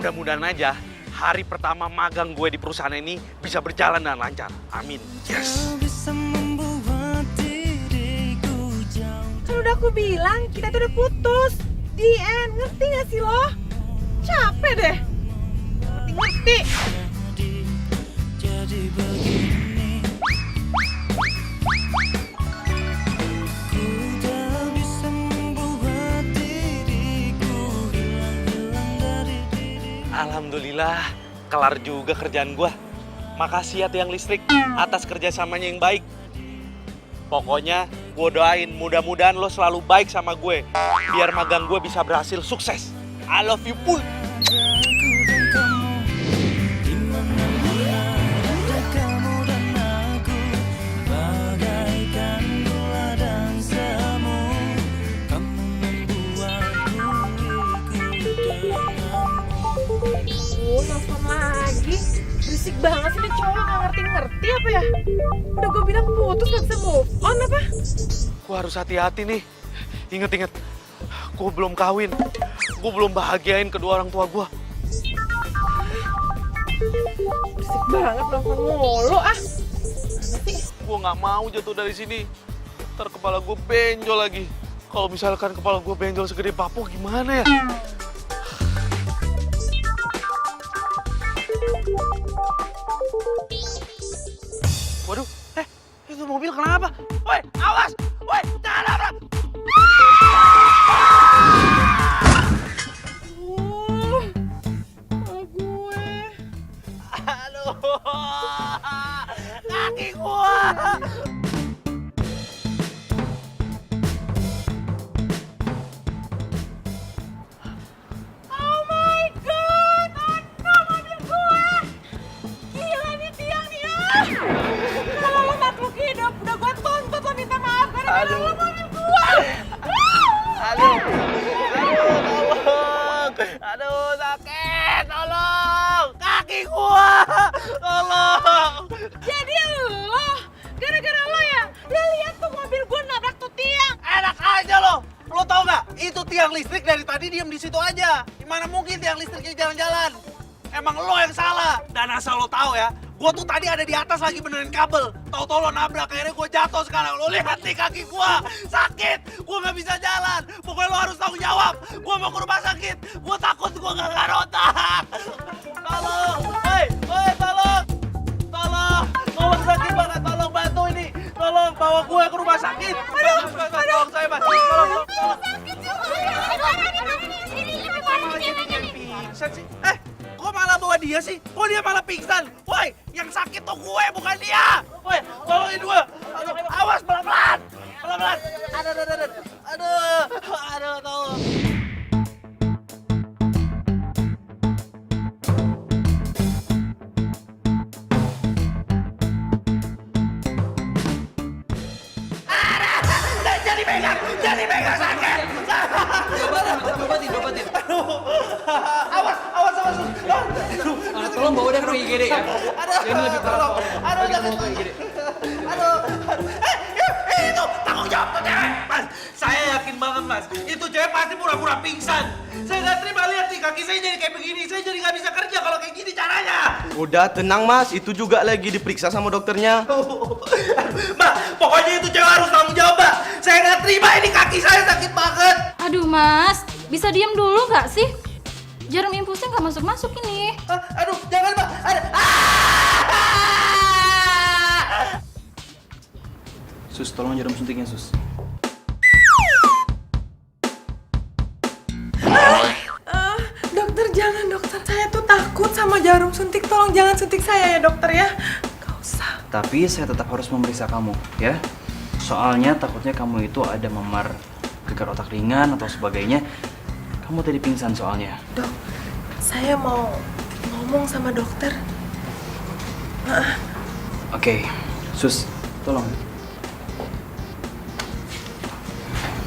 mudah-mudahan aja hari pertama magang gue di perusahaan ini bisa berjalan dengan lancar. Amin. Yes. Kan udah aku bilang, kita tuh udah putus. The end, ngerti gak sih lo? Capek deh. Ngerti. Alhamdulillah, kelar juga kerjaan gua. Makasih ya tiang listrik atas kerjasamanya yang baik. Pokoknya gue doain mudah-mudahan lo selalu baik sama gue. Biar magang gue bisa berhasil sukses. I love you full. Nelfon lagi. Berisik banget sih nih cowok, gak ngerti-ngerti apa ya? Udah gue bilang putus gak bisa move on apa? Gue harus hati-hati nih. Ingat-ingat, gue belum kawin. Gue belum bahagiain kedua orang tua gue. Berisik banget nelfon mulu ah. Gue gak mau jatuh dari sini. Ntar kepala gue benjol lagi. Kalau misalkan kepala gue benjol segede papo gimana ya? Waduh, itu mobil kenapa? Woi, awas! Woi, jangan nabrak! Gue. Aduh, kaki gua! Oh my god, no mobil gue. Gila nih tiang nih ah. Kalau lo makhluk hidup, udah gue tuntut lo minta maaf gara-gara lo mobil gue. Aduh, tolong! Aduh, sakit! Tolong! Kaki gua! Tolong! Jadi lo, gara-gara lo ya, lo lihat tuh mobil gue nabrak tuh tiang. Enak aja lo! Lo tau gak? Itu tiang listrik dari tadi diem di situ aja. Gimana mungkin tiang listriknya jalan-jalan? Emang lo yang salah. Dan asal lo tahu ya, gue tuh tadi ada di atas lagi benerin kabel. Tahu-tahu lo nabrak, akhirnya gue jatuh sekarang. Lo lihat nih kaki gue, sakit. Gue nggak bisa jalan. Pokoknya lo harus tanggung jawab. Gue mau ke rumah sakit. Gue takut gue nggak otak. Tolong, woi, tolong. Tolong sakit banget. Tolong bantu ini. Tolong bawa gue ke rumah sakit. Tolong saya mas. Tolong. Pingsan sih. Kok malah bawa dia sih? Kok dia malah pingsan? Woi, yang sakit tuh gue, bukan dia. Woi, tolongin gue. Aduh, awas pelan-pelan. Pelan-pelan. Aduh, tolong. Jadi pegang sakit. Diobatin. Awas. Tolong bawa dia ke ruang IGD ya. Ini lebih parah. Aduh. Itu tanggung jawab tuh cewek. Mas, saya yakin banget mas. Itu cewek pasti pura-pura pingsan. Saya nggak terima lihat nih kaki saya jadi kayak begini. Saya jadi nggak bisa kerja kalau kayak gini caranya. Udah tenang mas, itu juga lagi diperiksa sama dokternya. Mbak, pokoknya itu cewek harus tanggung jawab mbak. Saya nggak terima ini kaki saya sakit banget. Aduh mas, bisa diam dulu gak sih? Jarum infusnya gak masuk-masuk ini. Aduh, jangan mbak. Sus, tolong jarum suntiknya sus. Dokter jangan dokter, saya tuh takut sama jarum suntik. Tolong jangan suntik saya ya dokter ya. Gak usah. Tapi saya tetap harus memeriksa kamu ya. Soalnya takutnya kamu itu ada memar gegar otak ringan atau sebagainya. Kamu tadi pingsan soalnya. Dok, saya mau ngomong sama dokter. Oke, sus, tolong.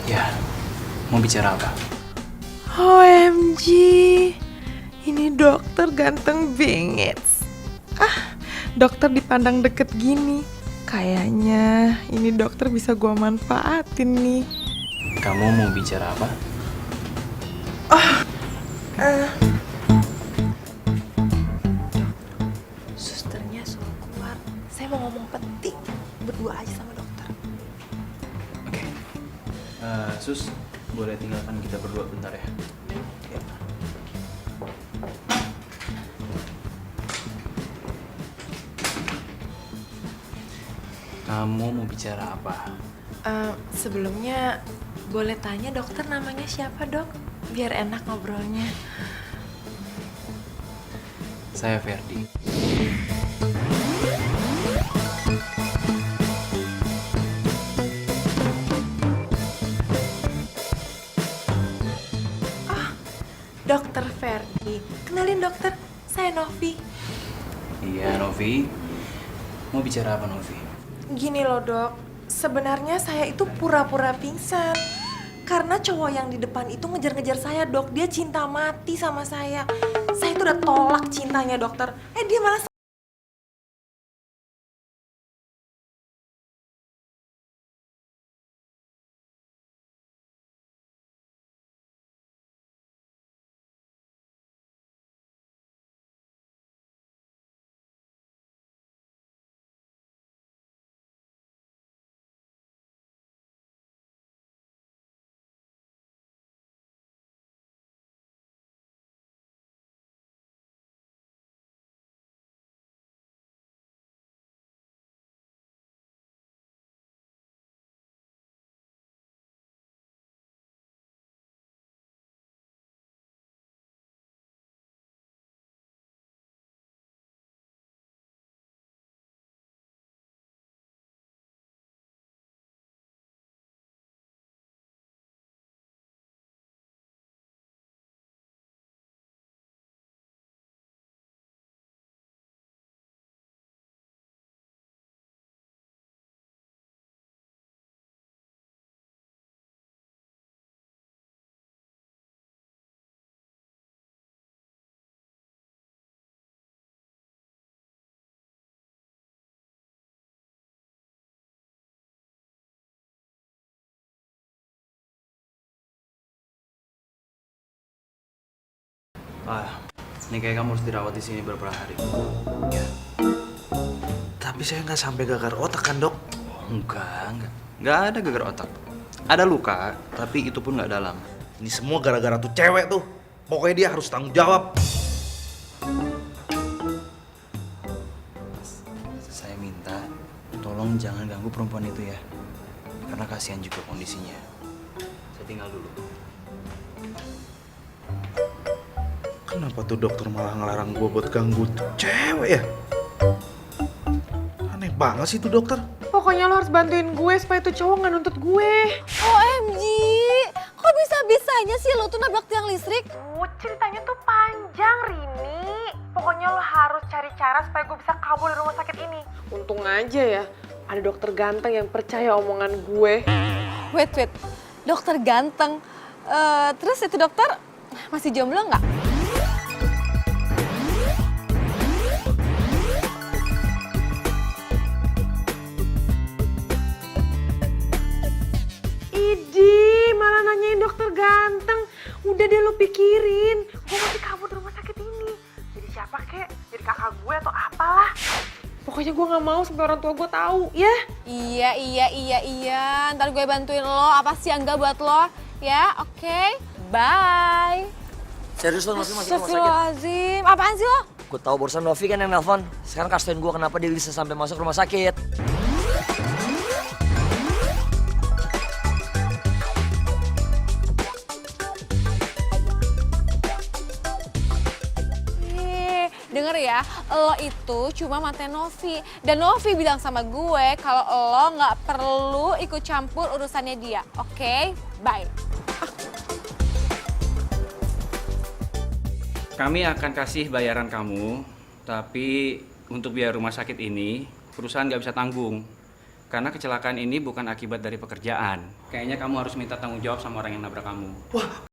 Ya, mau bicara apa? OMG, ini dokter ganteng banget. Dokter dipandang deket gini. Kayaknya ini dokter bisa gua manfaatin nih. Kamu mau bicara apa? boleh tinggalkan kita berdua bentar ya? Ya. Kamu mau bicara apa? Sebelumnya boleh tanya dokter namanya siapa, Dok? Biar enak ngobrolnya. Saya Ferdi. Dokter Ferdi. Kenalin dokter, saya Novi. Iya, Novi. Mau bicara apa, Novi? Gini loh, Dok. Sebenarnya saya itu pura-pura pingsan. Karena cowok yang di depan itu ngejar-ngejar saya, Dok. Dia cinta mati sama saya. Saya itu udah tolak cintanya, dokter. Dia malah... Ini kayak kamu harus dirawat di sini beberapa hari. Ya. Tapi saya nggak sampai gagar otak kan, Dok? Enggak ada gegar otak. Ada luka, tapi itu pun nggak dalam. Ini semua gara-gara tuh cewek tuh. Pokoknya dia harus tanggung jawab. Saya minta, tolong jangan ganggu perempuan itu ya. Karena kasihan juga kondisinya. Saya tinggal dulu. Kenapa tuh dokter malah ngelarang gue buat ganggu tuh cewek ya? Aneh banget sih tuh dokter. Pokoknya lo harus bantuin gue supaya tuh cowok nggak nuntut gue. OMG, kok bisa-bisanya sih lo tuh nabrak tiang listrik? Ceritanya tuh panjang, Rini. Pokoknya lo harus cari cara supaya gue bisa kabur dari rumah sakit ini. Untung aja ya, ada dokter ganteng yang percaya omongan gue. Wait, dokter ganteng. Terus itu dokter masih jomblo nggak? Idi, malah nanyain dokter ganteng. Udah deh lo pikirin, gue masih kabur dari rumah sakit ini. Jadi siapa kek? Jadi kakak gue atau apalah. Pokoknya gue gak mau sampai orang tua gue tahu, ya? Iya. Ntar gue bantuin lo, apa sih yang enggak buat lo. Ya, oke. Bye. Serius lo Novi masih ke rumah sakit? Astagfirullahaladzim, apaan sih lo? Gue tahu barusan Novi kan yang nelpon. Sekarang kasih gue kenapa dia bisa sampai masuk rumah sakit. Denger ya, lo itu cuma mantan Novi. Dan Novi bilang sama gue kalau lo nggak perlu ikut campur urusannya dia. Oke? Bye. Kami akan kasih bayaran kamu, tapi untuk biaya rumah sakit ini, perusahaan nggak bisa tanggung. Karena kecelakaan ini bukan akibat dari pekerjaan. Kayaknya kamu harus minta tanggung jawab sama orang yang nabrak kamu. Wah,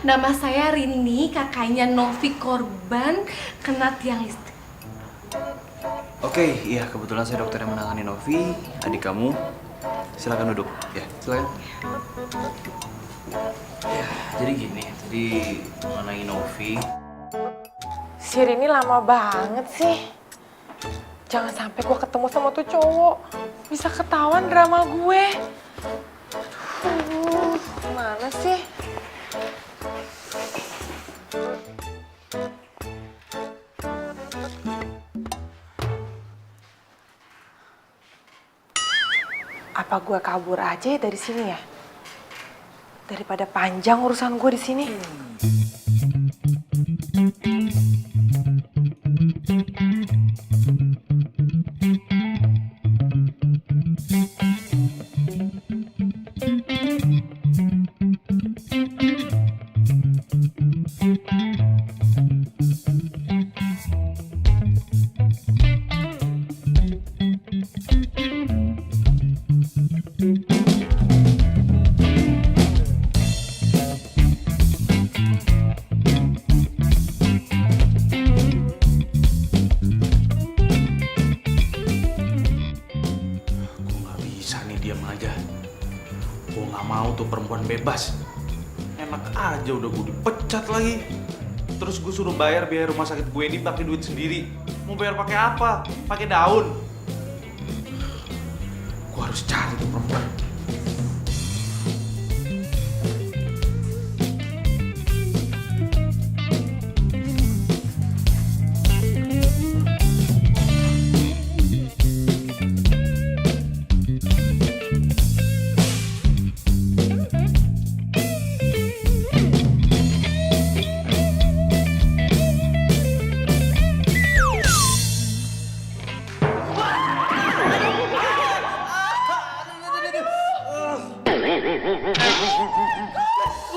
Nama saya Rini, kakaknya Novi korban kena tiang listrik. Oke, iya kebetulan saya dokter yang menangani Novi, adik kamu. Silakan duduk. Ya, silakan. Ya, jadi gini, tadi mengenai Novi. Si Rini lama banget sih. Jangan sampai gue ketemu sama tuh cowok. Bisa ketahuan drama gue. Aduh, gimana sih? Apa gue kabur aja ya dari sini ya? Daripada panjang urusan gue di sini. Gue nggak mau tuh perempuan bebas. Enak aja udah gue dipecat lagi. Terus gue suruh bayar biaya rumah sakit gue ini pakai duit sendiri. Mau bayar pakai apa? Pakai daun. Gue harus cari tuh perempuan.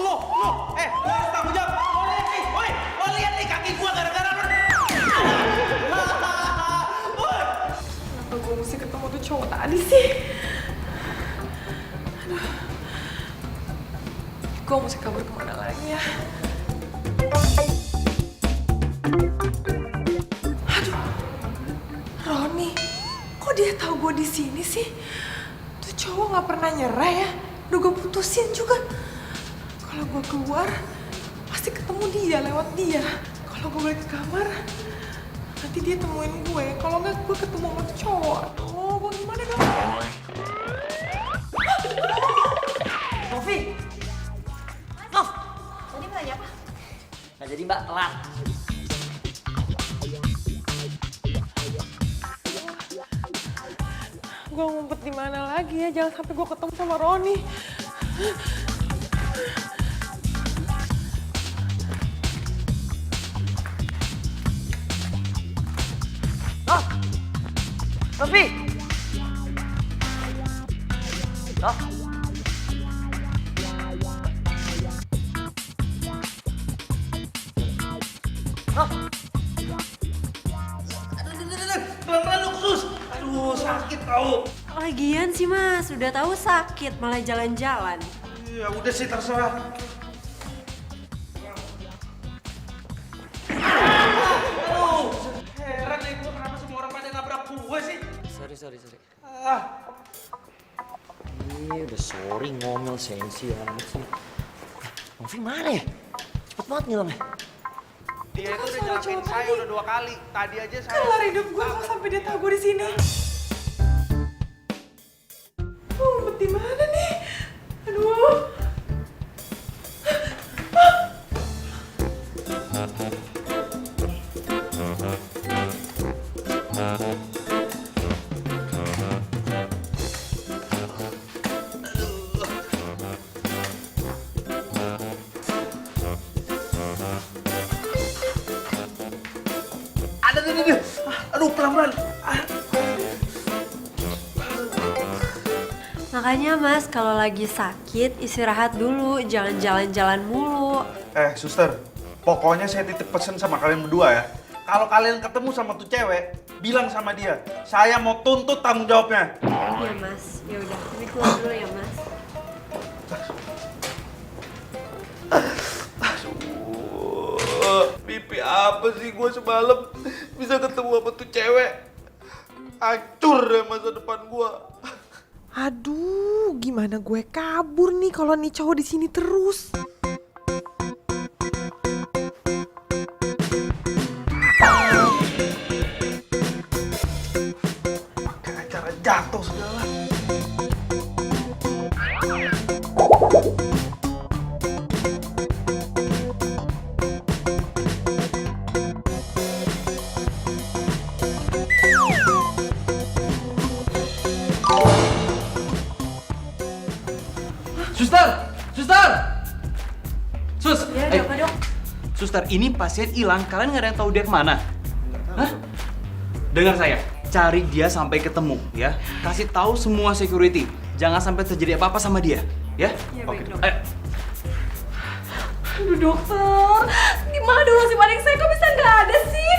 Lo harus tanggung jawab. Lo lihat nih kaki gua gara-gara lo. Kenapa gue mesti ketemu tuh cowok tadi sih? Aduh. Gue mesti kabur kemana lagi ya? Aduh. Roni, kok dia tahu gue di sini sih? Tuh cowok nggak pernah nyerah ya. Udah gue putusin juga. Kalau gue keluar, pasti ketemu dia lewat dia. Kalau gue balik ke kamar, nanti dia temuin gue. Kalau nggak, gue ketemu sama tuh cowok. Aduh, gue gimana dong? Novi! Nov! Tadi mau nanya apa? Nggak jadi mbak, telat. Gue ngumpet di mana lagi ya? Jangan sampai gue ketemu sama Roni. Nov! Novi! Nov! Nov! Pelan-pelan lu khusus. Aduh, sakit tau. Lagian sih mas, udah tahu sakit malah jalan-jalan. Ya udah sih terserah. Aduh, heran nih gue kenapa semua orang pada nabrak gue sih? Sorry. Ah, Udah sorry ngomel sensi amat sih. Novi mana ya? Cepet banget ngilangnya. dia itu udah nyelakain saya udah 2 kali. Tadi aja saya. Kelar hidup gue kok sampai dia tahu gue di sini. Ngumpet di mana nih? Aduh. Aduh, pelan-pelan. Makanya mas, kalau lagi sakit istirahat dulu, jangan jalan-jalan mulu. Suster, pokoknya saya titip pesen sama kalian berdua ya. Kalau kalian ketemu sama tuh cewek, bilang sama dia, saya mau tuntut tanggung jawabnya. Iya mas, ya udah, kami keluar dulu ya mas. apa sih gue semalam bisa ketemu sama tuh cewek. Hancur deh masa depan gue. Aduh, gimana gue kabur nih kalau nih cowok di sini terus? Pakai acara jatuh segala. Sus, Apa dok? Suster, ini pasien hilang. Kalian nggak ada yang tahu dia kemana? Hah? Dengar saya, cari dia sampai ketemu, ya. Kasih tahu semua security. Jangan sampai terjadi apa-apa sama dia, ya? Iya, Oke. baik, dok. Ayo. Aduh dokter, gimana durasi panik saya kok bisa nggak ada sih?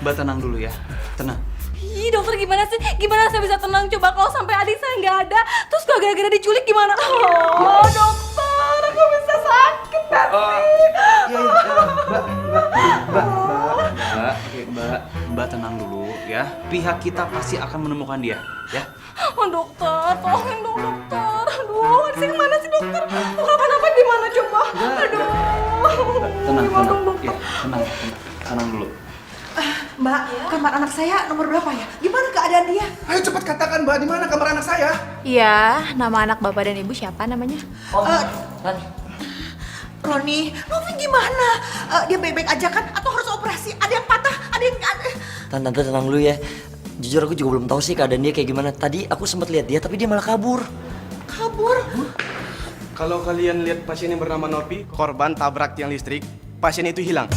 Mbak tenang dulu ya. Tenang. Ih dokter gimana sih? Gimana saya bisa tenang coba kalau sampai adik saya nggak ada? Terus kalau gara-gara diculik gimana? Oh dokter, aku bisa sakit nanti. Mbak tenang dulu ya. Pihak kita pasti akan menemukan dia, ya. Oh dokter, tolongin dong dokter. Aduh, saya kemana sih dokter? Kenapa-napa gimana coba? Aduh. Tenang, Gimana tenang. dong, dokter? Ya, tenang dulu. Mbak, kamar anak saya nomor berapa ya? Gimana keadaan dia? Ayo cepat katakan Mbak, di mana kamar anak saya? Iya, nama anak bapak dan ibu siapa namanya? Roni, Novi gimana? Dia baik-baik aja kan? Atau harus operasi? Ada yang patah? Ada yang... Tante tenang dulu ya. Jujur aku juga belum tahu sih keadaan dia kayak gimana. Tadi aku sempat lihat dia tapi dia malah kabur. Kabur? Kalau kalian lihat pasien yang bernama Norpi, korban tabrak tiang listrik, pasien itu hilang.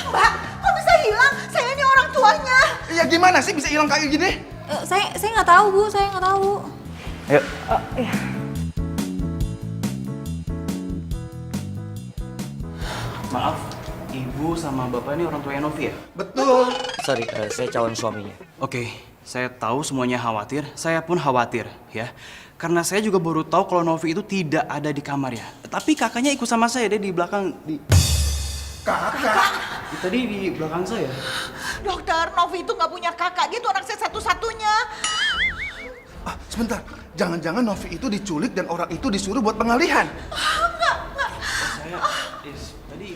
Mbak, kok bisa hilang? Saya ini orang tuanya. Ya gimana sih bisa hilang kayak gini? Saya nggak tahu bu, saya nggak tahu. Ayo. Maaf, ibu sama bapak ini orang tuanya Novi ya? Betul. Sorry, saya calon suaminya. Oke, saya tahu semuanya khawatir. Saya pun khawatir, ya. Karena saya juga baru tahu kalau Novi itu tidak ada di kamarnya. Tapi kakaknya ikut sama saya, dia di belakang. Kakak? Tadi di belakang saya. Dokter, Novi itu nggak punya kakak. Dia tuh anak saya satu-satunya. Sebentar, jangan-jangan Novi itu diculik dan orang itu disuruh buat pengalihan. Saya, tadi.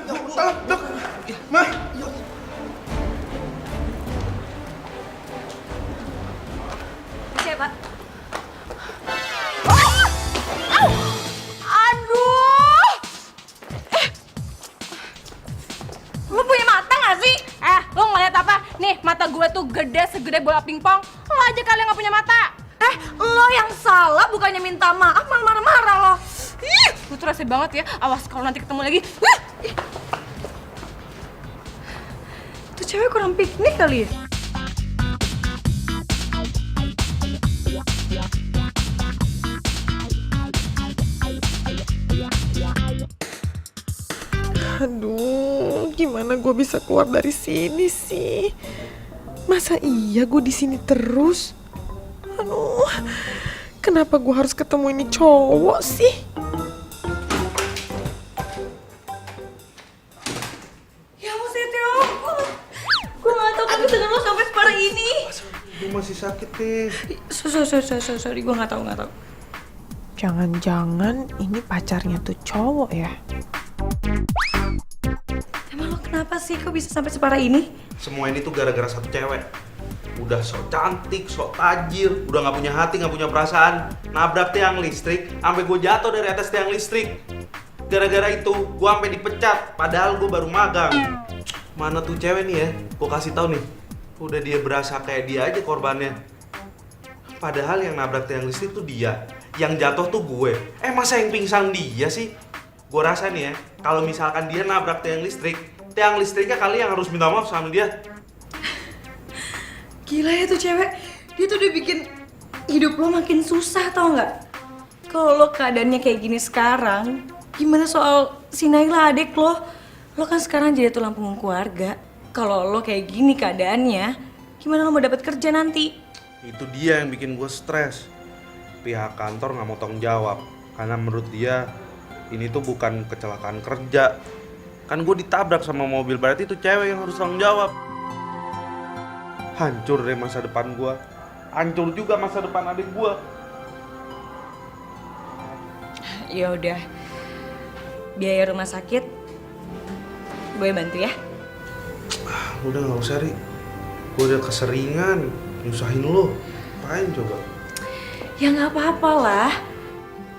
Tolong, dok. Ma. Siapa? Aduh! Lu punya mata gak sih? Lu ngeliat apa? Nih, mata gue tuh gede segede bola pingpong. Lo aja kali yang gak punya mata. Lo yang salah bukannya minta maaf malah marah-marah lo. Ih, lu tuh rese banget ya. Awas kalau nanti ketemu lagi. Tuh cewek kurang piknik kali ya? Aduh, gimana gue bisa keluar dari sini sih? Masa iya gue di sini terus? Aduh, kenapa gue harus ketemu ini cowok sih? Ya ampun Setio, gue gak tau kamu dengan lo sampai separah ini. Gue masih sakit nih. Sorry, gue gak tau. Jangan-jangan ini pacarnya tuh cowok ya? Emang lo kenapa sih? Kok bisa sampai separah ini? Semua ini tuh gara-gara satu cewek. Udah sok cantik, sok tajir, udah gak punya hati, gak punya perasaan. Nabrak tiang listrik, sampai gue jatuh dari atas tiang listrik. Gara-gara itu, gue sampai dipecat, padahal gue baru magang. Mana tuh cewek nih ya, gue kasih tahu nih. Udah dia berasa kayak dia aja korbannya. Padahal yang nabrak tiang listrik tuh dia, yang jatuh tuh gue. Masa yang pingsan dia sih? Gue rasa nih ya, kalau misalkan dia nabrak tiang listriknya kali yang harus minta maaf sama dia. Gila ya tuh cewek, dia tuh udah bikin hidup lo makin susah tau nggak? Kalau lo keadaannya kayak gini sekarang, gimana soal si Naila adik lo? Lo kan sekarang jadi tulang punggung keluarga. Kalau lo kayak gini keadaannya, gimana lo mau dapat kerja nanti? Itu dia yang bikin gue stres. Pihak kantor nggak mau tanggung jawab karena menurut dia ini tuh bukan kecelakaan kerja, Kan gue ditabrak sama mobil, berarti itu cewek yang harus tanggung jawab. Hancur deh masa depan gue. Hancur juga masa depan adik gue. Ya udah, biaya rumah sakit gue bantu ya. Udah nggak usah, Ri. Gue udah keseringan nyusahin lo. Apain coba? Ya nggak apa-apa lah.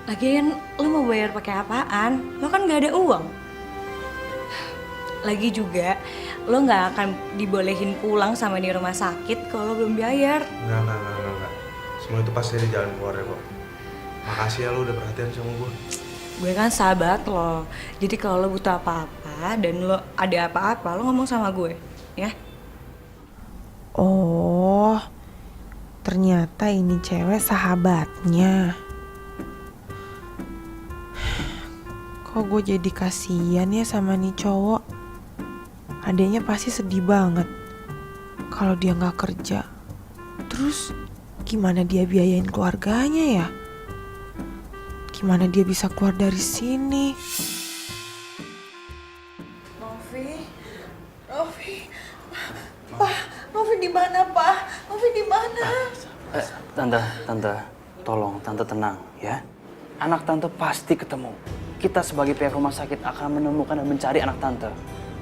Lagian lo mau bayar pakai apaan? Lo kan nggak ada uang. Lagi juga lo nggak akan dibolehin pulang sama di rumah sakit kalau belum bayar. Enggak. Semua itu pasti ada jalan keluarnya kok. Makasih ya lo udah perhatian sama gue. Gue kan sahabat lo. Jadi kalau lo butuh apa-apa dan lo ada apa-apa, lo ngomong sama gue, ya. Oh, ternyata ini cewek sahabatnya. Kok gue jadi kasihan ya sama nih cowok. Adanya pasti sedih banget kalau dia nggak kerja. Terus gimana dia biayain keluarganya ya? Gimana dia bisa keluar dari sini? Novi, Novi di mana, Pak? Novi di mana? Tante, tolong tante tenang ya. Anak tante pasti ketemu. Kita sebagai pihak rumah sakit akan menemukan dan mencari anak tante.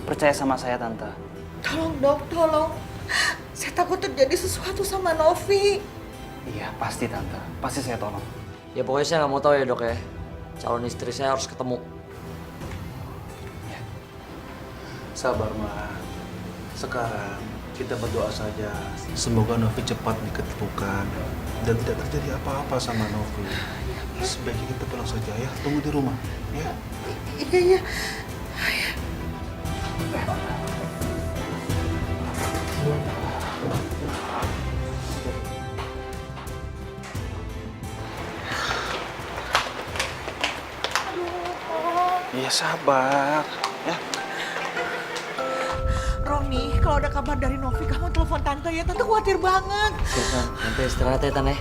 Percaya sama saya, tante. Tolong dok, tolong. Saya takut terjadi sesuatu sama Novi. Iya, pasti tante. Pasti saya tolong. Ya pokoknya saya nggak mau tahu ya dok ya. Calon istri saya harus ketemu. Ya. Sabar, Ma. Sekarang kita berdoa saja. Semoga Novi cepat diketemukan dan tidak terjadi apa-apa sama Novi. Sebaiknya kita pulang saja ya. Tunggu di rumah, ya. Iya. Iya, sabar. Ya. Roni, kalau ada kabar dari Novi, kamu telepon tante ya. Tante khawatir banget. Siap, Tan. Tante istirahat ya, Tan ya.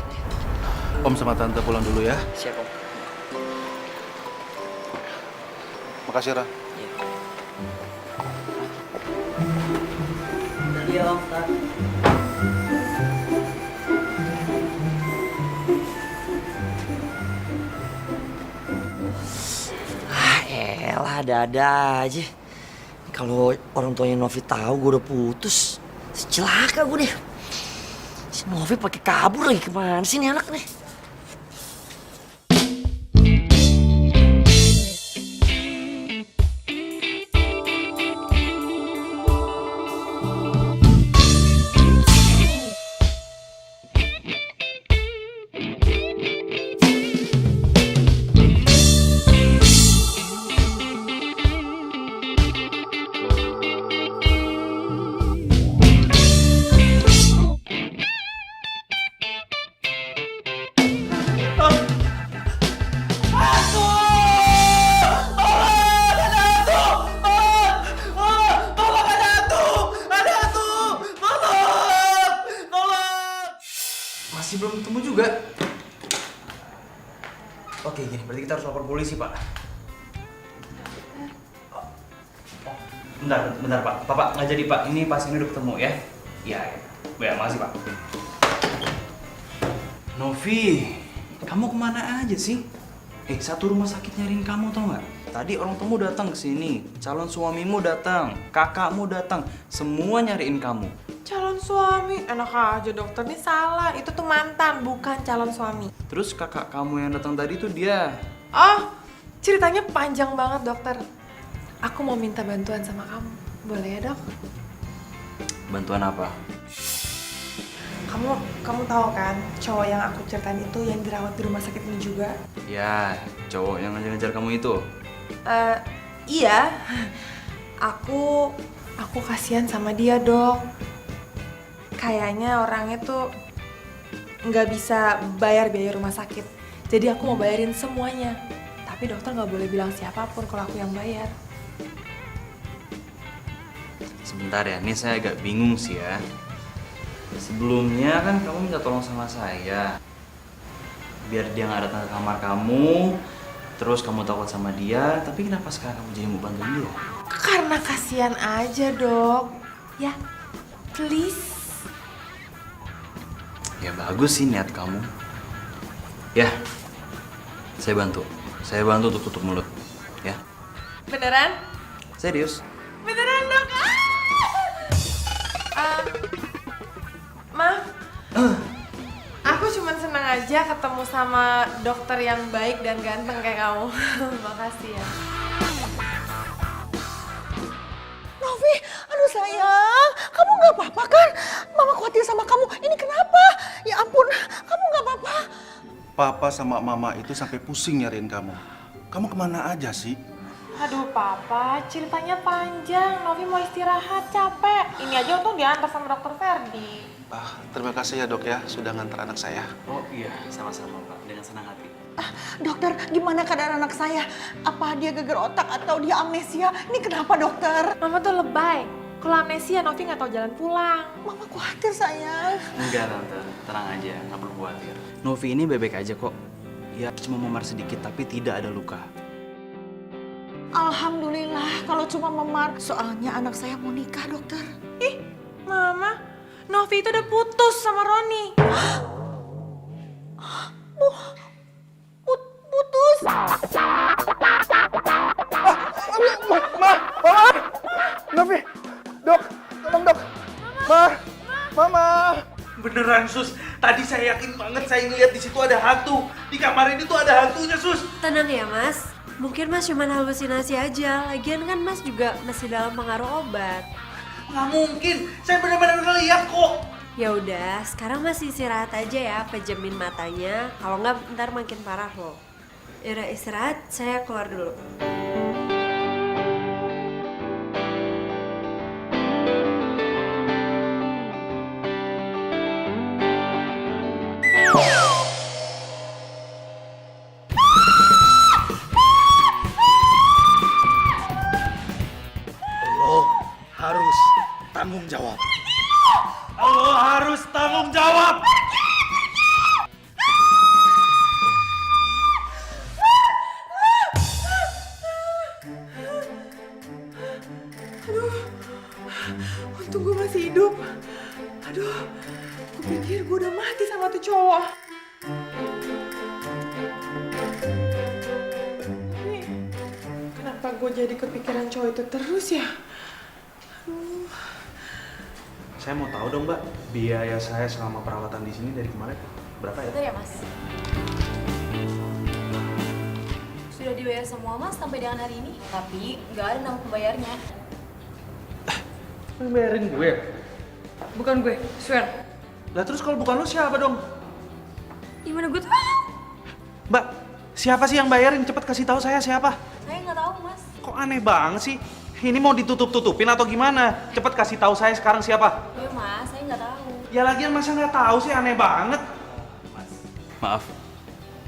Om sama Tante pulang dulu ya. Siap, Om. Makasih, Ra. Iya, Om, Tan. Elah, ada-ada aja. Kalau orang tuanya Novi tahu gue udah putus, celaka gue nih. Si Novi pakai kabur lagi, kemana sih nih anak nih? Masih belum ketemu juga. Oke, gini, berarti kita harus lapor polisi, Pak. Bentar, Pak. Pak, nggak jadi, Pak. Ini pasien udah ketemu, ya? Iya. Ya, makasih, Pak. Novi, kamu kemana aja sih? Satu rumah sakit nyariin kamu, tau nggak? Tadi orang tamu datang ke sini, calon suamimu datang, kakakmu datang, semua nyariin kamu. Calon suami, enak aja dokter, ini salah. Itu tuh mantan, bukan calon suami. Terus kakak kamu yang datang tadi tuh dia. Oh, ceritanya panjang banget dokter. Aku mau minta bantuan sama kamu. Boleh ya dok? Bantuan apa? Kamu tahu kan cowok yang aku ceritain itu yang dirawat di rumah sakit ini juga? Ya, cowok yang ngejar-ngejar kamu itu. Iya. Aku kasihan sama dia dok. Kayaknya orangnya tuh nggak bisa bayar biaya rumah sakit. Jadi aku mau bayarin semuanya. Tapi dokter nggak boleh bilang siapapun kalau aku yang bayar. Sebentar ya, ini saya agak bingung sih ya. Sebelumnya kan kamu minta tolong sama saya. Biar dia nggak datang ke kamar kamu. Terus kamu takut sama dia, tapi kenapa sekarang kamu jadi mau bantuin dia? Karena kasihan aja, Dok. Ya, please. Ya bagus sih niat kamu. Ya, saya bantu. Saya bantu untuk tutup mulut. Ya, Beneran? serius. Beneran, Dok. Maaf. Aku cuma senang aja ketemu sama dokter yang baik dan ganteng kayak kamu. Makasih ya. Novi, aduh sayang, kamu nggak apa-apa kan? Mama khawatir sama kamu. Ini kenapa? Ya ampun, kamu nggak apa-apa? Papa sama Mama itu sampai pusing nyariin kamu. Kamu kemana aja sih? Aduh papa, ceritanya panjang. Novi mau istirahat, capek. Ini aja untung diantar sama dokter Ferdi. Terima kasih ya dok ya, sudah ngantar anak saya. Oh iya, sama-sama Pak. Dengan senang hati. Dokter, gimana keadaan anak saya? Apa dia geger otak atau dia amnesia? Ini kenapa dokter? Mama tuh lebay. Kalau amnesia, Novi nggak tahu jalan pulang. Mama khawatir sayang. Enggak tante, tenang aja, nggak perlu khawatir. Novi ini bebek aja kok. Ya cuma memar sedikit tapi tidak ada luka. Alhamdulillah kalau cuma memar. Soalnya anak saya mau nikah dokter. Ih, Mama, Novi itu udah putus sama Roni. Putus. Novi, dok, tolong dok. Mama. Beneran sus, tadi saya yakin banget saya ngeliat di situ ada hantu. Di kamar ini tuh ada hantunya sus. Tenang ya mas, mungkin mas cuma halusinasi aja. Lagian kan mas juga masih dalam pengaruh obat. Nggak mungkin, saya bener-bener ngeliat kok. Ya udah, sekarang mas istirahat aja ya, pejamin matanya. Kalau nggak ntar makin parah loh. Yaudah istirahat, saya keluar dulu. Lo harus tanggung jawab. Lo harus tanggung jawab. Untung gue masih hidup. Aduh, gue pikir gue udah mati sama tuh cowok. Nih, kenapa gue jadi kepikiran cowok itu terus ya? Aduh. Saya mau tahu dong mbak, biaya saya selama perawatan di sini dari kemarin berapa ya? Betul ya mas? Sudah dibayar semua mas sampai dengan hari ini, tapi nggak ada nama pembayarnya. Lu bayarin gue? Bukan gue, swear. Lah terus kalau bukan lu siapa dong? Gimana gue tahu? Mbak, siapa sih yang bayarin? Cepet kasih tahu saya siapa. Saya nggak tahu mas. Kok aneh banget sih? Ini mau ditutup-tutupin atau gimana? Cepet kasih tahu saya sekarang siapa. Ya mas, saya nggak tahu. Ya lagian masa nggak tahu sih, aneh banget. Maaf,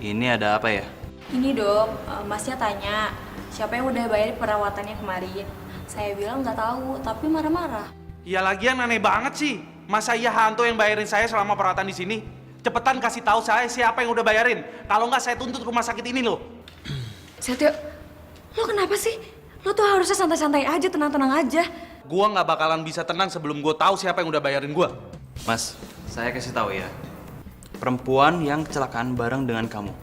ini ada apa ya? Ini dok, masnya tanya siapa yang udah bayar perawatannya kemarin. Saya bilang nggak tahu, tapi marah-marah. Ya lagian aneh banget sih. Masa iya hantu yang bayarin saya selama perawatan di sini? Cepetan kasih tahu saya siapa yang udah bayarin. Kalau nggak saya tuntut rumah sakit ini loh. Setio, lo kenapa sih? Lo tuh harusnya santai-santai aja, tenang-tenang aja. Gua nggak bakalan bisa tenang sebelum gua tahu siapa yang udah bayarin gua. Mas, saya kasih tahu ya. Perempuan yang kecelakaan bareng dengan kamu.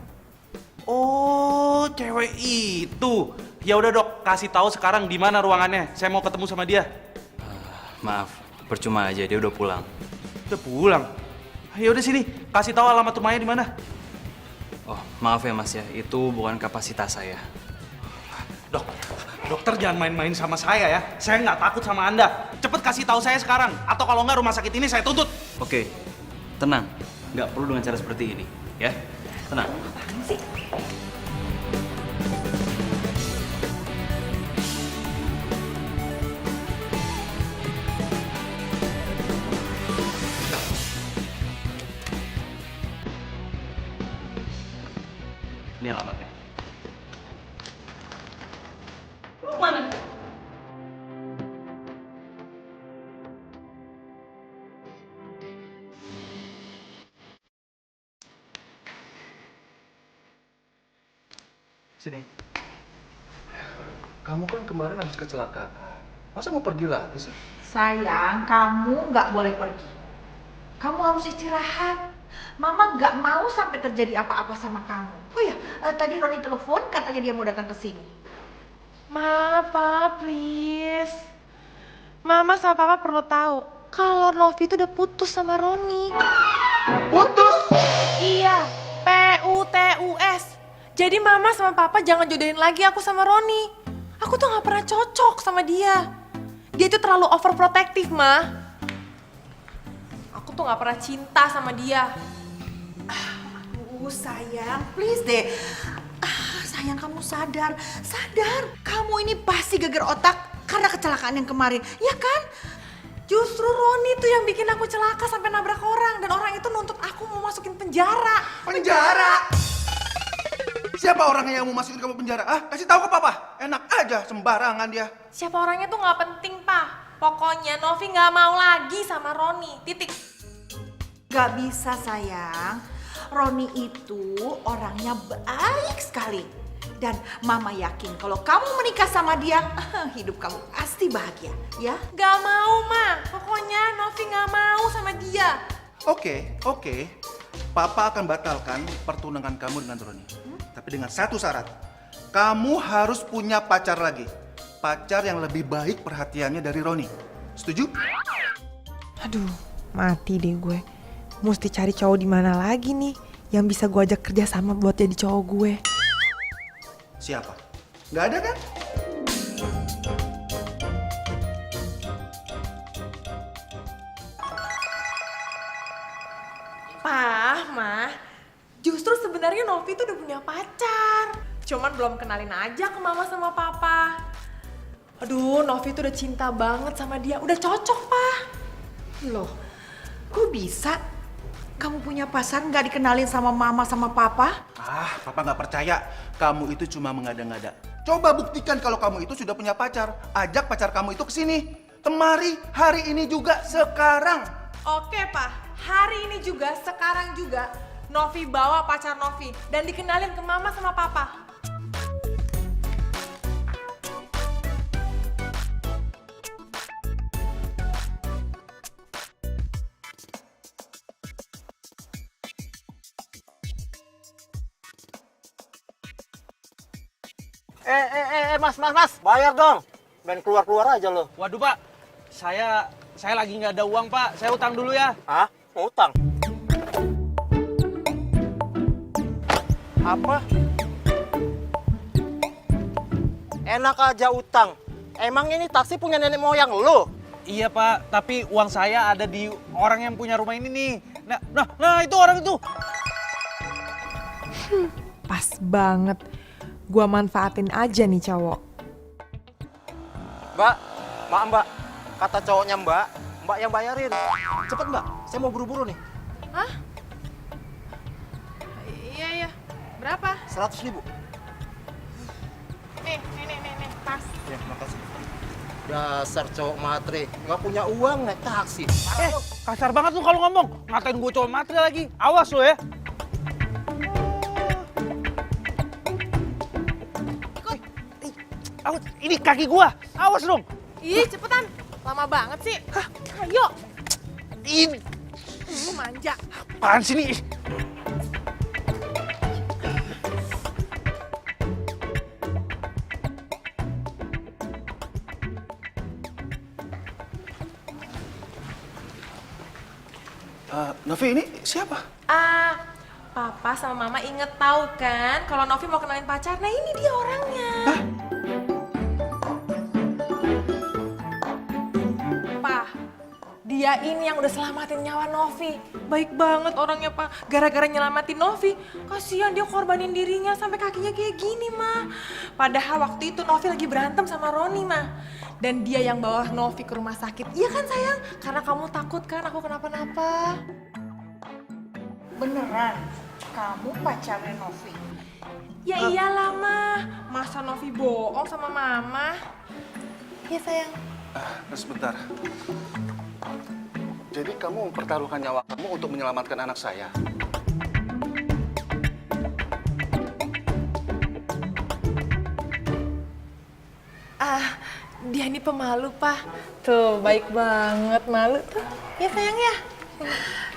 Oh, cewek itu. Ya udah dok, kasih tahu sekarang di mana ruangannya. Saya mau ketemu sama dia. Maaf, percuma aja, dia udah pulang. Udah pulang. Ya udah sini, kasih tahu alamat rumahnya di mana. Oh, maaf ya mas ya, itu bukan kapasitas saya. Dok, dokter jangan main-main sama saya ya. Saya nggak takut sama Anda. Cepet kasih tahu saya sekarang. Atau kalau nggak rumah sakit ini saya tuntut. Oke, tenang. Nggak perlu dengan cara seperti ini, ya. Tenang. Ini alamatnya. Sini. Kamu kan kemarin habis kecelakaan. Masa mau pergi lagi sih? Sayang, kamu nggak boleh pergi. Kamu harus istirahat. Mama nggak mau sampai terjadi apa-apa sama kamu. Oh ya, tadi Roni telepon katanya dia mau datang ke sini. Ma, Pa, please. Mama sama Papa perlu tahu kalau Novi itu udah putus sama Roni. Putus? Iya, PUTUS. Jadi Mama sama Papa jangan jodohin lagi aku sama Roni. Aku tuh nggak pernah cocok sama dia. Dia itu terlalu overprotective, Ma. Aku tuh nggak pernah cinta sama dia. Aduh sayang, please deh. Sayang kamu sadar. Kamu ini pasti geger otak karena kecelakaan yang kemarin, ya kan? Justru Roni tuh yang bikin aku celaka sampai nabrak orang. Dan orang itu nuntut aku mau masukin penjara. Penjara? Siapa orangnya yang mau masukin kamu penjara? Ah, kasih tahu ke papa. Enak aja, sembarangan dia. Siapa orangnya tuh nggak penting, Pak. Pokoknya Novi nggak mau lagi sama Roni. Titik. Gak bisa sayang. Roni itu orangnya baik sekali. Dan Mama yakin kalau kamu menikah sama dia, hidup kamu pasti bahagia, ya? Gak mau, Ma. Pokoknya Novi gak mau sama dia. Oke. Papa akan batalkan pertunangan kamu dengan Roni. Tapi dengan satu syarat. Kamu harus punya pacar lagi. Pacar yang lebih baik perhatiannya dari Roni. Setuju? Aduh, mati deh gue. Mesti cari cowok di mana lagi nih yang bisa gue ajak kerja sama buat jadi cowok gue. Siapa? Nggak ada kan? Pah, Ma. Justru sebenarnya Novi tuh udah punya pacar. Cuman belum kenalin aja ke Mama sama Papa. Aduh, Novi tuh udah cinta banget sama dia. Udah cocok, Pak. Loh, kok bisa? Kamu punya pacar nggak dikenalin sama Mama sama Papa? Ah, Papa nggak percaya. Kamu itu cuma mengada-ngada. Coba buktikan kalau kamu itu sudah punya pacar. Ajak pacar kamu itu ke sini. Kemari, hari ini juga, sekarang. Oke, Pak. Hari ini juga, sekarang juga, Novi bawa pacar Novi dan dikenalin ke Mama sama Papa. Mas, Bayar dong. Main keluar-keluar aja lo. waduh Pak, saya lagi nggak ada uang Pak, saya utang dulu ya. Hah? Mau utang? Apa? Enak aja utang. Emang ini taksi punya nenek moyang lo? Iya Pak, tapi uang saya ada di orang yang punya rumah ini nih. Nah itu orang itu. Pas banget. Gua manfaatin aja nih cowok. Mbak, kata cowoknya mbak yang bayarin. Cepet mbak, saya mau buru-buru nih. Hah? Iya. Berapa? 100.000. Nih, pas. Ya, makasih. Dasar cowok matre, nggak punya uang naik taksi. Kasar banget lu kalau ngomong. Ngatain gue cowok matre lagi. Awas lo ya. Awas, ini kaki gua. Awas dong. Ih, cepetan. Lama banget sih. Hah? Ayo. Ini Lu manja. apaan sih nih? Novi, ini siapa? Papa sama Mama inget tahu kan kalau Novi mau kenalin pacar. Nah, ini dia orangnya. Pa, dia ini yang udah selamatin nyawa Novi. Baik banget orangnya, Pak. Gara-gara nyelamatin Novi, kasihan dia korbanin dirinya sampai kakinya kayak gini, Ma. Padahal waktu itu Novi lagi berantem sama Roni, Ma. Dan dia yang bawa Novi ke rumah sakit. Iya kan, sayang? Karena kamu takut kan aku kenapa-napa. Beneran? Kamu pacarnya Novi? Ya iyalah, Ma. Masa Novi bohong sama Mama? Ya, sayang. Sebentar. Jadi kamu mempertaruhkan nyawa kamu untuk menyelamatkan anak saya? Dia ini pemalu, Pak. Tuh, baik banget. Malu tuh. Ya sayang ya.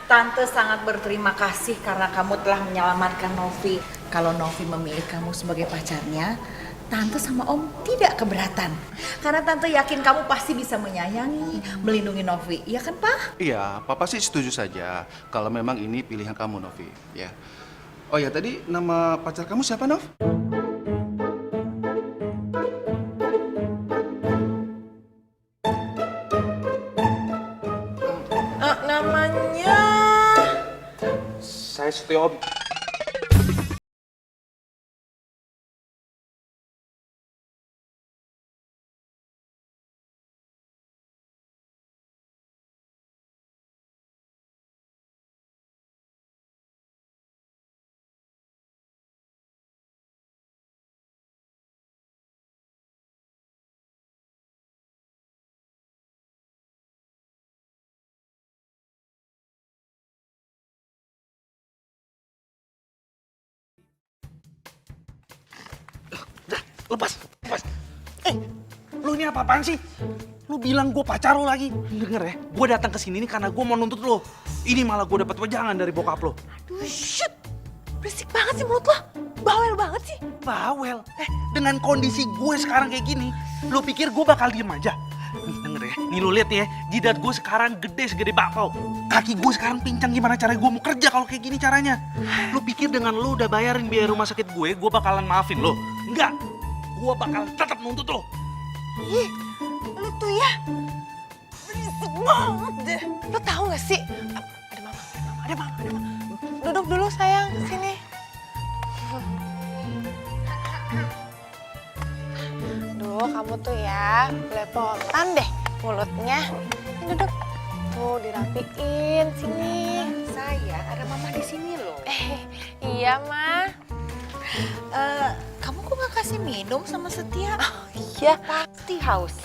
Tante sangat berterima kasih karena kamu telah menyelamatkan Novi. Kalau Novi memilih kamu sebagai pacarnya, Tante sama Om tidak keberatan. Karena Tante yakin kamu pasti bisa menyayangi, melindungi Novi. Iya kan, Pak? Iya, Papa sih setuju saja kalau memang ini pilihan kamu, Novi. Ya. Oh ya, tadi nama pacar kamu siapa, Nov? Namanya... Saya Setio, Om. Lepas. Lu ini apa-apaan sih? Lu bilang gue pacar lu lagi. Denger ya, gue datang ke sini nih karena gue mau nuntut lu. Ini malah gue dapat wejangan dari bokap lo. Aduh, shit. Berisik banget sih mulut lo. Bawel banget sih. Bawel? Dengan kondisi gue sekarang kayak gini, lu pikir gue bakal diem aja? Nih denger ya, nih lu lihat ya, jidat gue sekarang gede segede bakpao. Kaki gue sekarang pincang, gimana caranya gue mau kerja kalau kayak gini caranya? Lu pikir dengan lu udah bayarin biaya rumah sakit gue bakalan maafin lo? Enggak, gue bakal tetap nuntut lo. Ih, lu tuh ya berisik banget deh. Lu tahu gak sih? Ada mama. Duduk dulu sayang, sini. Duh, kamu tuh ya belepotan deh mulutnya. Duduk. Tuh, dirapiin sini. Sayang, ada mama di sini loh. Iya, Ma. Kamu kok gak kasih minum sama Setia? Oh, iya. Pasti haus.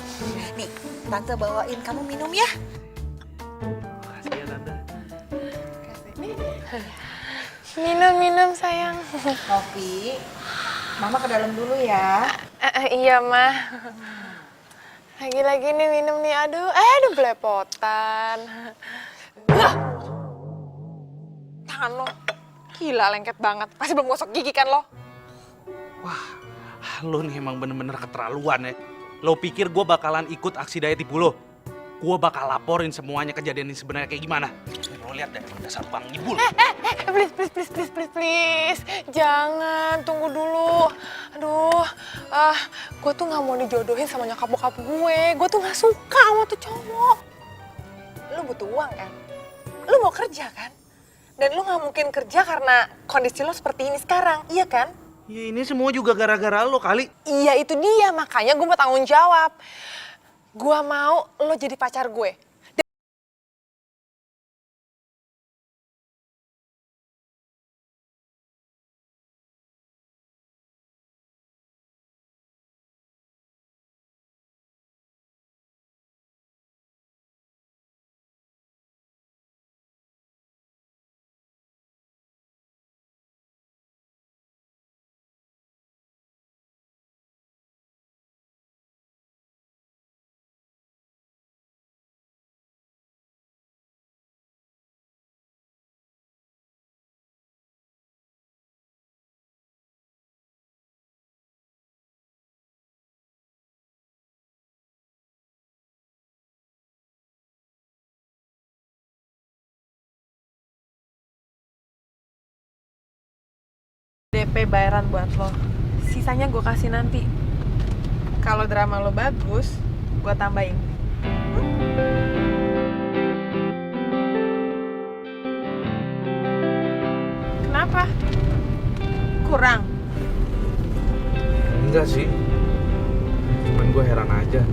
Nih, Tante bawain kamu minum ya. Makasih ya, Tante. Minum sayang. Novi, Mama ke dalam dulu ya. Iya, Ma. Lagi-lagi nih minum nih, aduh belepotan. Tangan lo, gila lengket banget. Pasti belum gosok gigi kan lo? Wah, lo nih emang bener-bener keterlaluan ya. Lo pikir gue bakalan ikut aksi daya tipu lo? Gue bakal laporin semuanya kejadian ini sebenarnya kayak gimana. Lo lihat deh, dasar bang ngibul. Please. Jangan, tunggu dulu. Aduh, gue tuh gak mau dijodohin sama nyokap bokap gue. Gue tuh gak suka sama tuh cowok. Lu butuh uang kan? Lu mau kerja kan? Dan lu gak mungkin kerja karena kondisi lo seperti ini sekarang, iya kan? Ya ini semua juga gara-gara lo kali. Iya itu dia, makanya gue mau tanggung jawab. Gue mau lo jadi pacar gue. DP bayaran buat lo. Sisanya gue kasih nanti. Kalau drama lo bagus, gue tambahin. Kenapa? Kurang? Enggak sih. Cuman gue heran aja.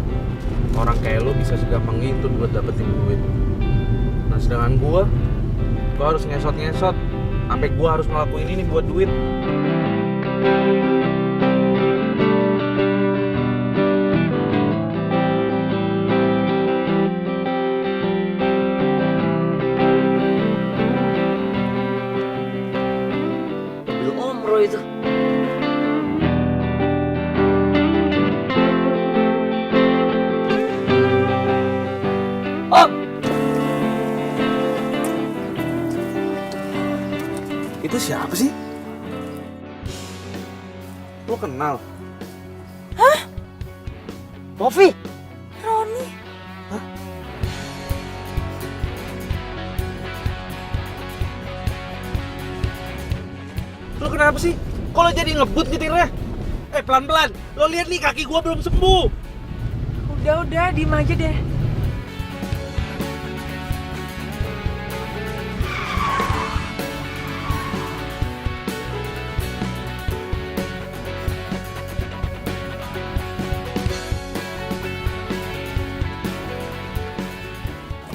Orang kayak lo bisa segampang itu buat dapetin duit. Nah sedangkan gue harus ngesot-ngesot. Sampai gue harus ngelakuin ini buat duit. Mobil Om Roy itu. siapa sih? Lo kenal? Novi, Roni. Lo kenapa sih? Kok lo jadi ngebut nyetirnya? Pelan-pelan. Lo lihat nih kaki gua belum sembuh. Udah, diem aja deh.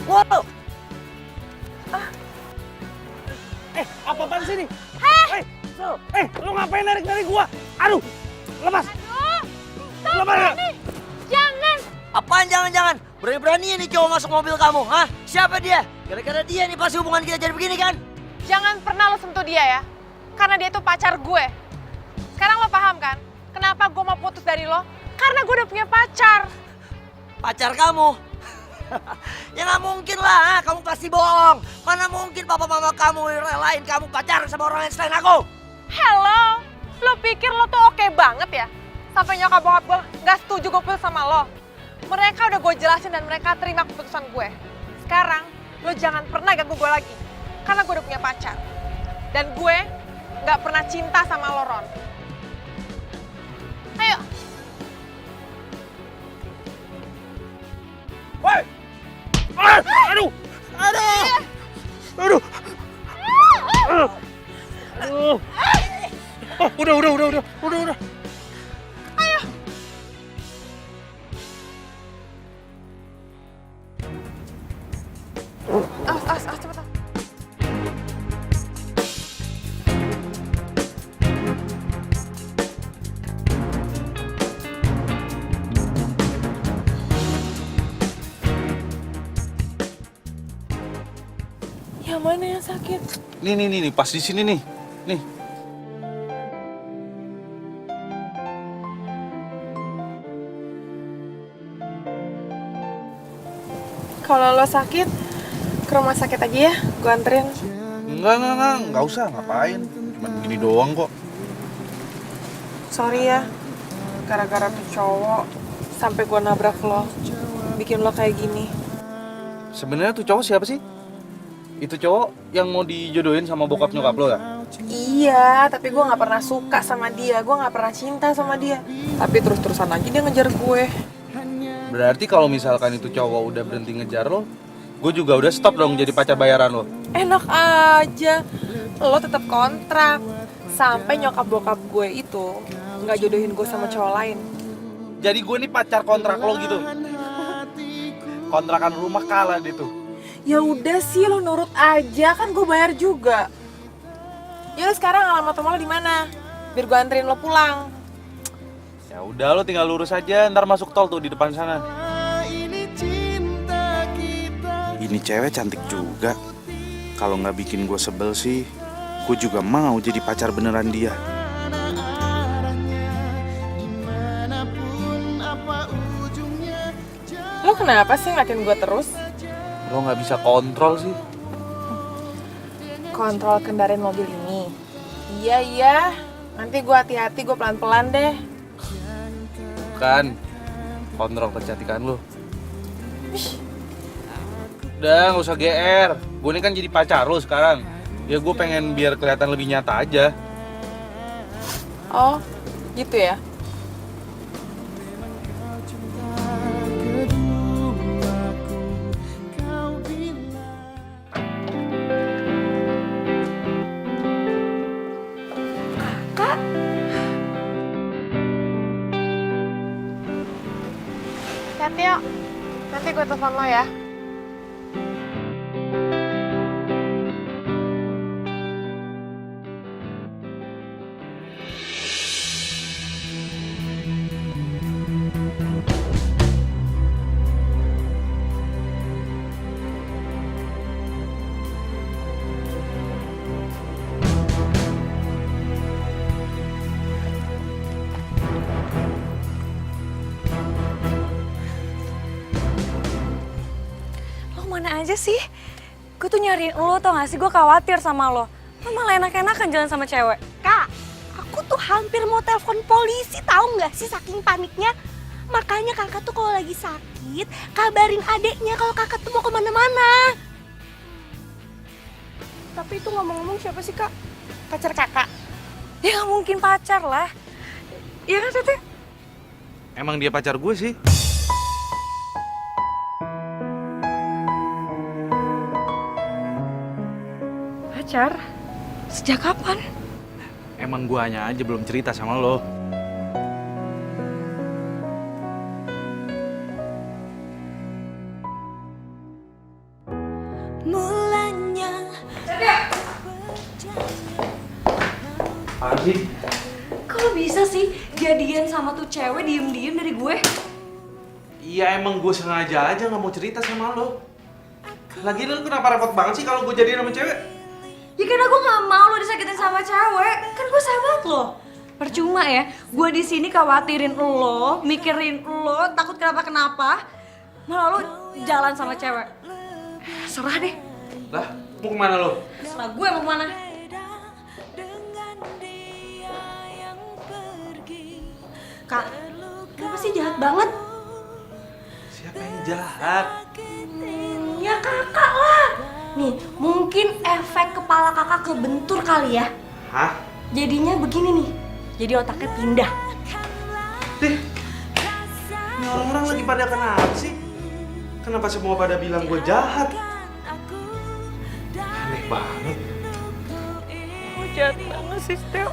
wow, Apa-apaan sih nih? Lo ngapain narik-narik gua? Aduh, lepas. Lepas ya? Jangan! apaan jangan-jangan? Berani-beraninya nih cowok masuk mobil kamu, hah? Siapa dia? Gara-gara dia nih pasti hubungan kita jadi begini kan? Jangan pernah lo sentuh dia ya. Karena dia tuh pacar gue. Sekarang lo paham kan? Kenapa gue mau putus dari lo? Karena gue udah punya pacar. Pacar kamu? Ya nggak mungkin lah, kamu pasti bohong. Mana mungkin papa mama kamu relain kamu pacaran sama orang lain selain aku? Hello, lo pikir lo tuh oke banget ya? Sampai nyokap bokap gue nggak setuju gue putus sama lo. Mereka udah gue jelasin dan mereka terima keputusan gue. Sekarang lo jangan pernah ganggu gue lagi. Karena gue udah punya pacar. Dan gue nggak pernah cinta sama lo, Ron. Ayo. Woi! Aduh! Aduh! Aduh! Aduh! Oh, udah. Ayo. Awas, cepetan. Yang mana yang sakit? Nih, pas di sini nih. Nih. Kalau lo sakit, ke rumah sakit aja ya, gue anterin. Enggak usah, ngapain. Cuman gini doang kok. Sorry ya, gara-gara tuh cowok sampai gue nabrak lo, bikin lo kayak gini. Sebenarnya tuh cowok siapa sih? Itu cowok yang mau dijodohin sama bokap nyokap lo ya? Iya, tapi gue nggak pernah suka sama dia, gue nggak pernah cinta sama dia. Tapi terus-terusan aja dia ngejar gue. Berarti kalau misalkan itu cowok udah berhenti ngejar lo, gue juga udah stop dong jadi pacar bayaran lo. Enak aja, lo tetap kontrak sampai nyokap bokap gue itu nggak jodohin gue sama cowok lain. Jadi gue nih pacar kontrak lo gitu. Kontrakan rumah kalah deh tuh. Ya udah sih, lo nurut aja, kan gue bayar juga. Ya udah, sekarang alamat rumah lo di mana? Biar gue anterin lo pulang. Ya udah, lo tinggal lurus aja, ntar masuk tol tuh di depan sana. Ini cewek cantik juga. Kalau nggak bikin gue sebel sih, gue juga mau jadi pacar beneran dia. Lo kenapa sih ngeliatin gue terus? Lo nggak bisa kontrol sih. Kontrol kendaraan mobil ini. Iya. Nanti gue hati-hati, gue pelan-pelan deh. Bukan, kontrol kecantikan lo. Udah, nggak usah GR. Gue ini kan jadi pacar lo sekarang. Ya gue pengen biar kelihatan lebih nyata aja. Oh, gitu ya? Kak. Hati yuk. Nanti gue telepon lo ya. Mana aja sih? Gue tuh nyariin lo, tau gak sih? Gue khawatir sama lo. Lo malah enak-enakan jalan sama cewek. Kak, aku tuh hampir mau telepon polisi, tahu nggak sih saking paniknya. Makanya kakak tuh kalau lagi sakit, kabarin adeknya kalau kakak tuh mau kemana-mana. Tapi itu ngomong-ngomong siapa sih kak? Pacar kakak? Ya nggak mungkin pacar lah. Iya kan Tete? Emang dia pacar gue sih? Pacar? Sejak kapan? Emang guanya aja belum cerita sama lo. Mulanya. Apaan sih? Kok bisa sih jadian sama tuh cewek diem-diem dari gue? Iya emang gue sengaja aja nggak mau cerita sama lo. Lagi lo kenapa repot banget sih kalau gue jadian sama cewek? Ya karena gue nggak mau lo disakitin sama cewek. Kan gue sahabat lo. Percuma ya, gue di sini khawatirin lo, mikirin lo, takut kenapa-kenapa. Malah lo jalan sama cewek. Serah deh. Lah, mau kemana lo? Serah gue mau kemana. Kak, kenapa sih jahat banget? Siapa yang jahat? Ya kakak lah. Nih, mungkin efek kepala kakak kebentur kali ya. Hah? Jadinya begini nih. Jadi otaknya pindah. Deh, ini orang-orang lagi pada kenapa sih? Kenapa semua pada bilang gue jahat? Aneh banget. Lo jahat banget sih, Steo.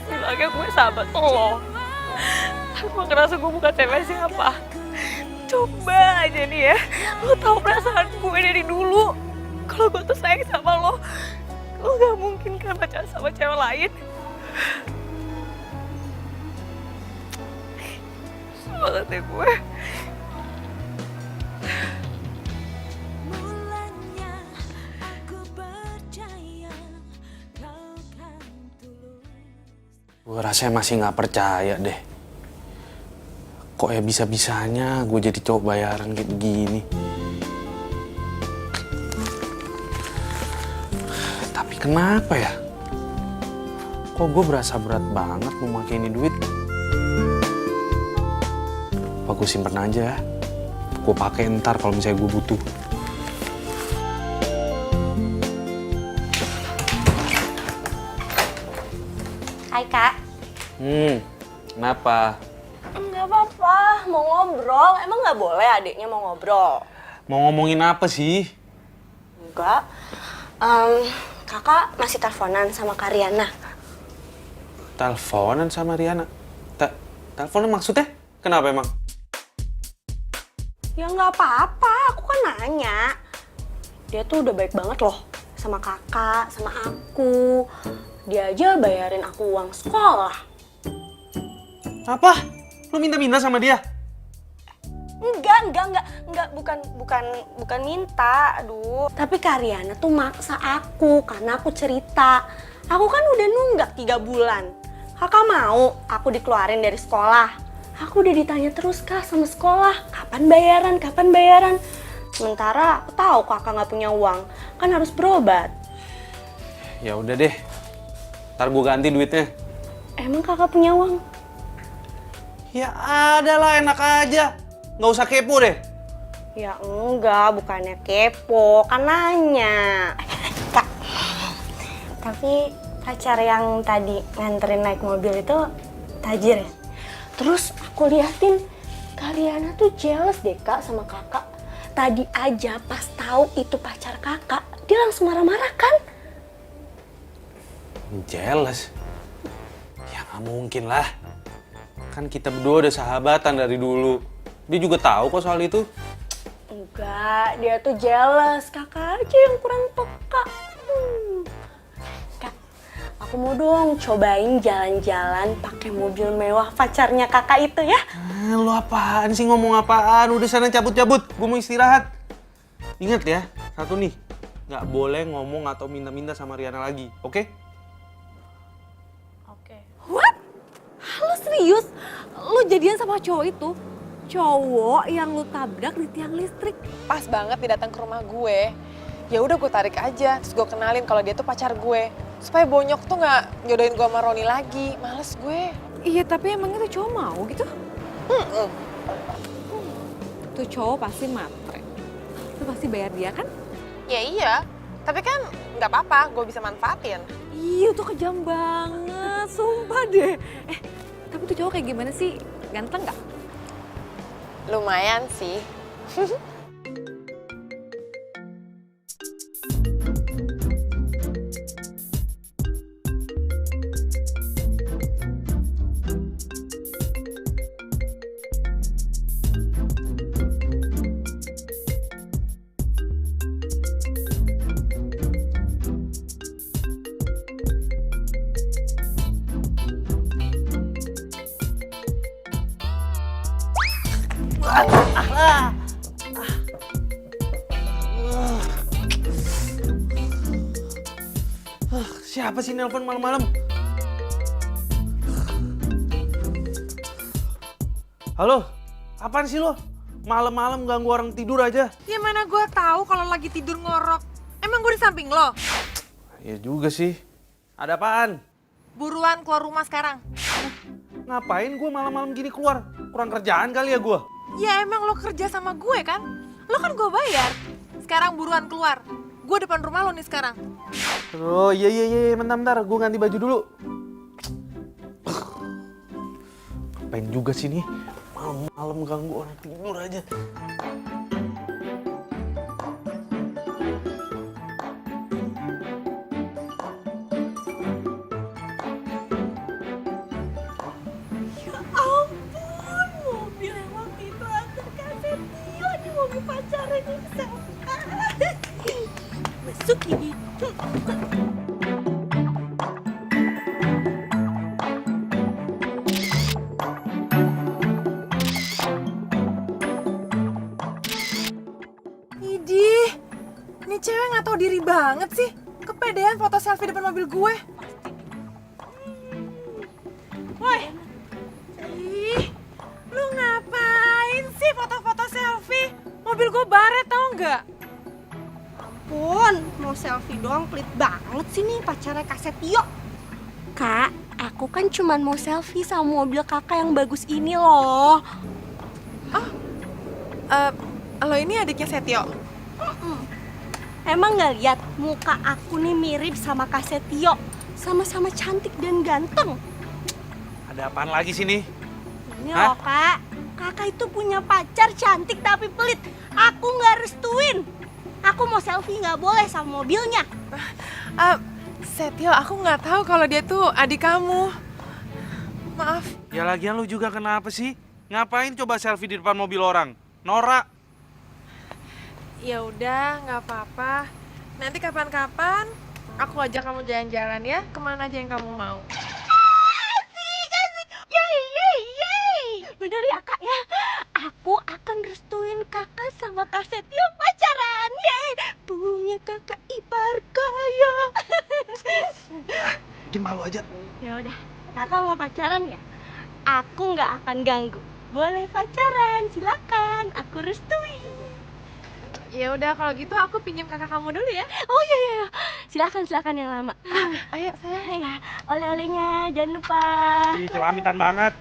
Bilangnya gue sahabat lo. Tapi gue ngerasa gue bukan cewek siapa. Coba aja nih ya, lo tau perasaan gue dari dulu. Kalau gue tuh sayang sama lo gak mungkin kan pacaran sama cewek lain. Semangat ya gue. Gue rasanya masih nggak percaya deh. Kok ya bisa-bisanya gue jadi cowok bayaran kayak begini. Tapi kenapa ya? Kok gue berasa berat banget mau pakai ini duit? Apa gue simpen aja? Gue pakai ntar kalau misalnya gue butuh. Hai kak. Kenapa? Nggak apa-apa, mau ngobrol. Emang nggak boleh adiknya mau ngobrol? Mau ngomongin apa sih? Enggak. Kakak masih teleponan sama Karyana. Teleponan sama Riana? Teleponan maksudnya? Kenapa emang? Ya nggak apa-apa, aku kan nanya. Dia tuh udah baik banget loh sama kakak, sama aku. Dia aja bayarin aku uang sekolah. Apa? Lu minta-minta sama dia? Enggak, bukan minta, aduh. Tapi Karyana tuh maksa aku karena aku cerita. Aku kan udah nunggak 3 bulan. Kakak mau aku dikeluarin dari sekolah. Aku udah ditanya terus kak sama sekolah, kapan bayaran? Sementara aku tahu kakak nggak punya uang, kan harus berobat. Ya udah deh, ntar gue ganti duitnya. Emang kakak punya uang? Ya ada lah, enak aja. Nggak usah kepo deh. Ya enggak, bukannya kepo, kan nanya. Kak, tapi pacar yang tadi nganterin naik mobil itu tajir ya? Terus aku liatin, Karyana tuh jealous deh kak sama kakak. Tadi aja pas tahu itu pacar kakak, dia langsung marah-marah kan? Jealous? Ya nggak mungkin lah. Kan kita berdua udah sahabatan dari dulu. Dia juga tahu kok soal itu. Enggak, dia tuh jealous. Kakak aja yang kurang peka. Kak, aku mau dong cobain jalan-jalan pakai mobil mewah pacarnya kakak itu ya. Lu apaan sih, ngomong apaan? Udah sana cabut-cabut, gue mau istirahat. Ingat ya, satu nih, nggak boleh ngomong atau minta-minta sama Riana lagi, oke? Oke. What? Lu serius? Lu jadian sama cowok itu? Cowok yang lu tabrak di tiang listrik? Pas banget dia datang ke rumah gue. Ya udah gue tarik aja, terus gue kenalin kalau dia tuh pacar gue. Supaya Bonyok tuh nggak nyodoin gue sama Roni lagi. Males gue. Iya, tapi emang itu cowok mau gitu? Tuh cowok pasti matre. Itu pasti bayar dia kan? Ya iya, tapi kan nggak apa-apa, gue bisa manfaatin. Iya, tuh kejam banget, sumpah deh. Tapi tuh cowok kayak gimana sih? Ganteng nggak? Lumayan sih. Siapa sih nelpon malam-malam? Halo, apaan sih lo? Malam-malam ganggu orang tidur aja. Ya mana gue tahu kalau lagi tidur ngorok. Emang gue di samping lo? Ya juga sih. Ada apaan? Buruan keluar rumah sekarang. Ngapain gue malam-malam gini keluar? Kurang kerjaan kali ya gue? Ya emang lo kerja sama gue kan? Lo kan gue bayar. Sekarang buruan keluar. Gue depan rumah lo nih sekarang. Oh iya, bentar, gue ganti baju dulu. Ngapain juga sih nih? Malam-malam ganggu orang tidur aja. Ya ampun, mobil yang waktu itu antar Kak Setio di mobil pacarnya bisa. Masuk ini. Idih, ini cewek nggak tahu diri banget sih. Kepedean foto selfie depan mobil gue. Woi, ih, lu ngapain sih foto-foto selfie? Mobil gue baret tau nggak? Ampun, mau selfie doang pelit banget sih nih pacarnya Kak Setio. Kak, aku kan cuman mau selfie sama mobil kakak yang bagus ini loh. Lo ini adiknya Setio? Emang nggak lihat muka aku nih mirip sama Kak Setio? Sama-sama cantik dan ganteng. Ada apaan lagi sih nih? Ini Hah? loh kak, kakak itu punya pacar cantik tapi pelit. Aku nggak restuin. Aku mau selfie nggak boleh sama mobilnya. Setio, aku nggak tahu kalau dia tuh adik kamu. Maaf. Ya lagian lu juga kenapa sih? Ngapain coba selfie di depan mobil orang? Norak. Ya udah, nggak apa-apa. Nanti kapan-kapan aku ajak kamu jalan-jalan ya. Kemana aja yang kamu mau. Bener ya kak ya, aku akan restuin kakak sama Kak Setio pacaran. Yeay, punya kakak ipar kaya. Bikin malu aja. Ya udah, kakak mau pacaran ya? Aku nggak akan ganggu. Boleh pacaran, silakan. Aku restuin. Ya udah kalau gitu aku pinjam kakak kamu dulu ya. Oh iya, silakan yang lama. Ayo sayang. Ya, oleh-olehnya jangan lupa. Ih, celamitan banget.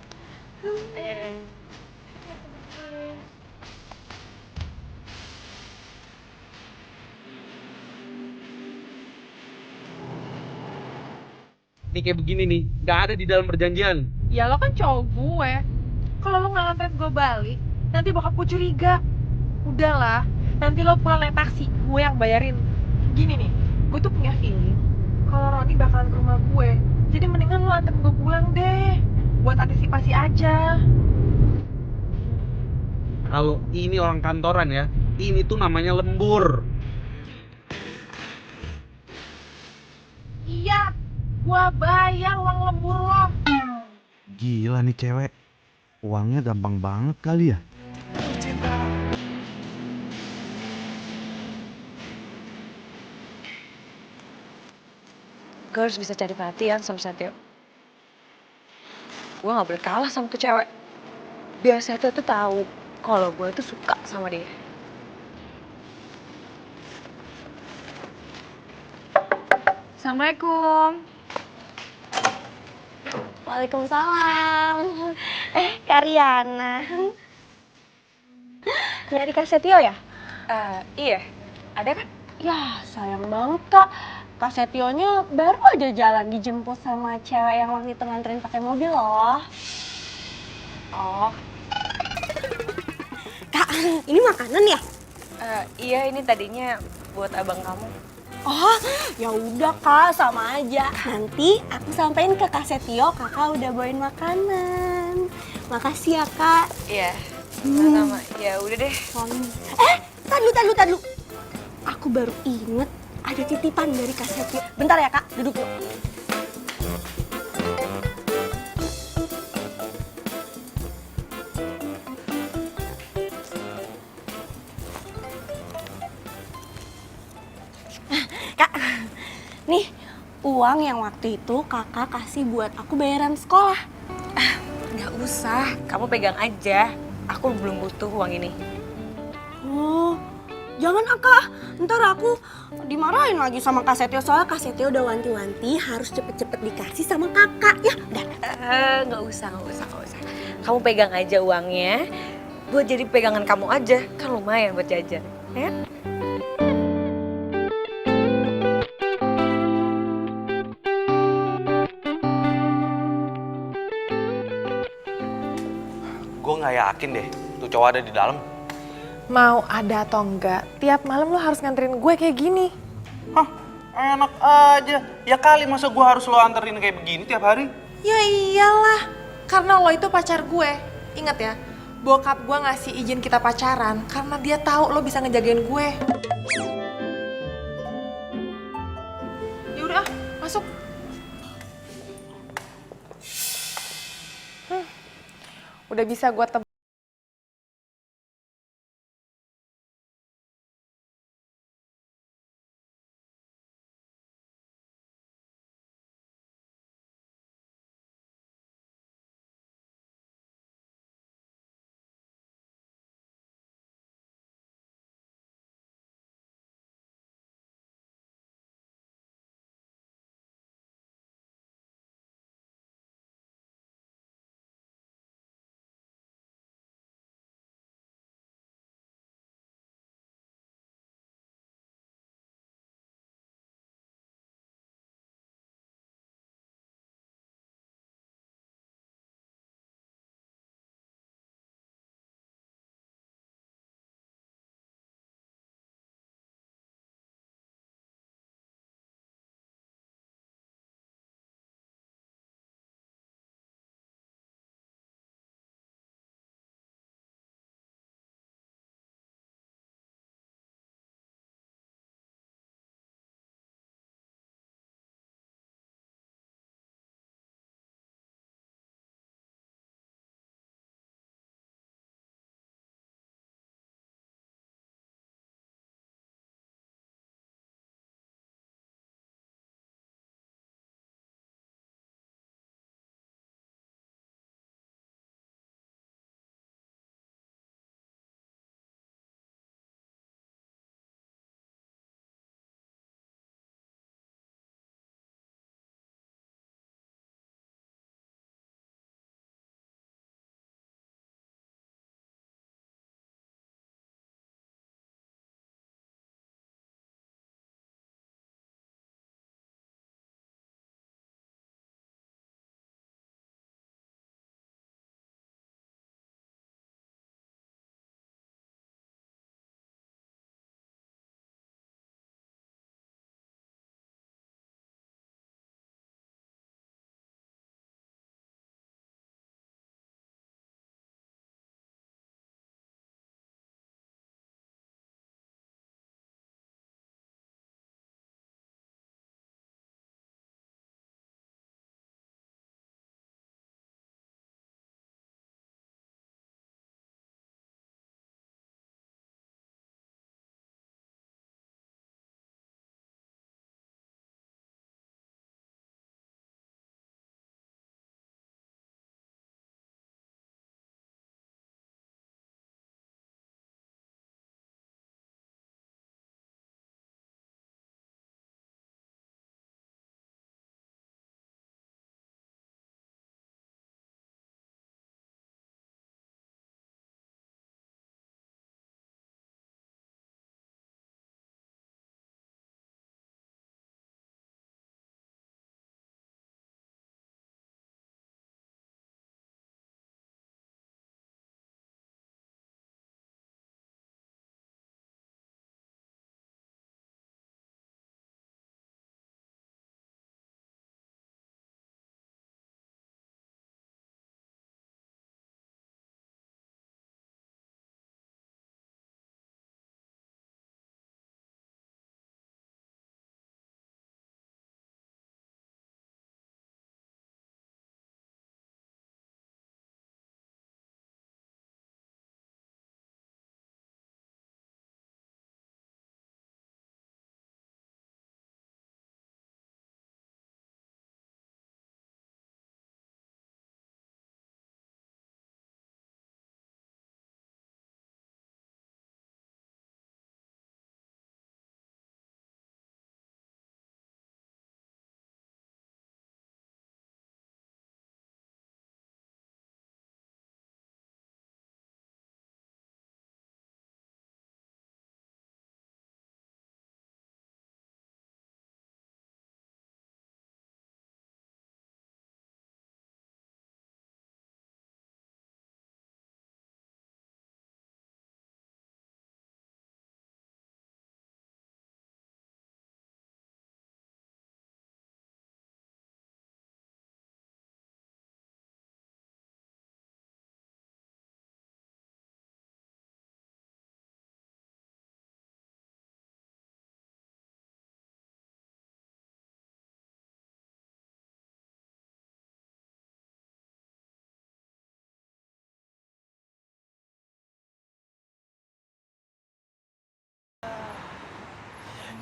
Ini kayak begini nih, nggak ada di dalam perjanjian. Ya lo kan cowok gue. Kalau lo nggak nganterin gue balik, nanti bokap gue curiga. Udahlah, nanti lo pulang naik taksi, gue yang bayarin. Gini nih, gue tuh punya feeling kalau Roni bakalan ke rumah gue. Jadi mendingan lo anterin gue pulang deh, buat antisipasi aja. Kalau ini orang kantoran ya, ini tuh namanya lembur. Iya, gue bayar uang lembur lo. Gila nih cewek. Uangnya gampang banget kali ya. Gue harus bisa cari perhatian sama Setio. Gue gak boleh kalah sama tuh cewek. Biar Setio tuh tahu kalau gue tuh suka sama dia. Assalamualaikum. Waalaikumsalam. Karyana. Nyari Kak Setio ya? Iya. Ada kan? Ya, sayang banget Kak. Kak Setionya baru aja jalan dijemput sama cewek yang waktu itu nganterin pakai mobil loh. Oh. Kak, ini makanan ya? Iya, ini tadinya buat abang kamu. Oh, ya udah Kak, sama aja. Nanti aku sampein ke Kak Setio, Kakak udah bawain makanan. Makasih ya Kak. Iya. Sama-sama. Ya udah deh. Tadlu. Aku baru inget ada titipan dari Kak Setio. Bentar ya Kak, duduk yuk. Kak, nih uang yang waktu itu kakak kasih buat aku bayaran sekolah. Nggak usah, kamu pegang aja. Aku belum butuh uang ini. Oh, jangan Kak, ntar aku dimarahin lagi sama Kak Setio. Soalnya Kak Setio udah wanti-wanti harus cepet-cepet dikasih sama kakak. Ya, udah. Nggak usah. Kamu pegang aja uangnya. Buat jadi pegangan kamu aja, kan lumayan buat jajan. Ya? Gue nggak yakin deh, tuh cowok ada di dalam. Mau ada atau enggak, tiap malam lo harus nganterin gue kayak gini. Hah, enak aja. Ya kali masa gue harus lo anterin kayak begini tiap hari? Ya iyalah, karena lo itu pacar gue. Ingat ya, bokap gue ngasih izin kita pacaran karena dia tahu lo bisa ngejagain gue. Ya udah, masuk. Udah bisa gue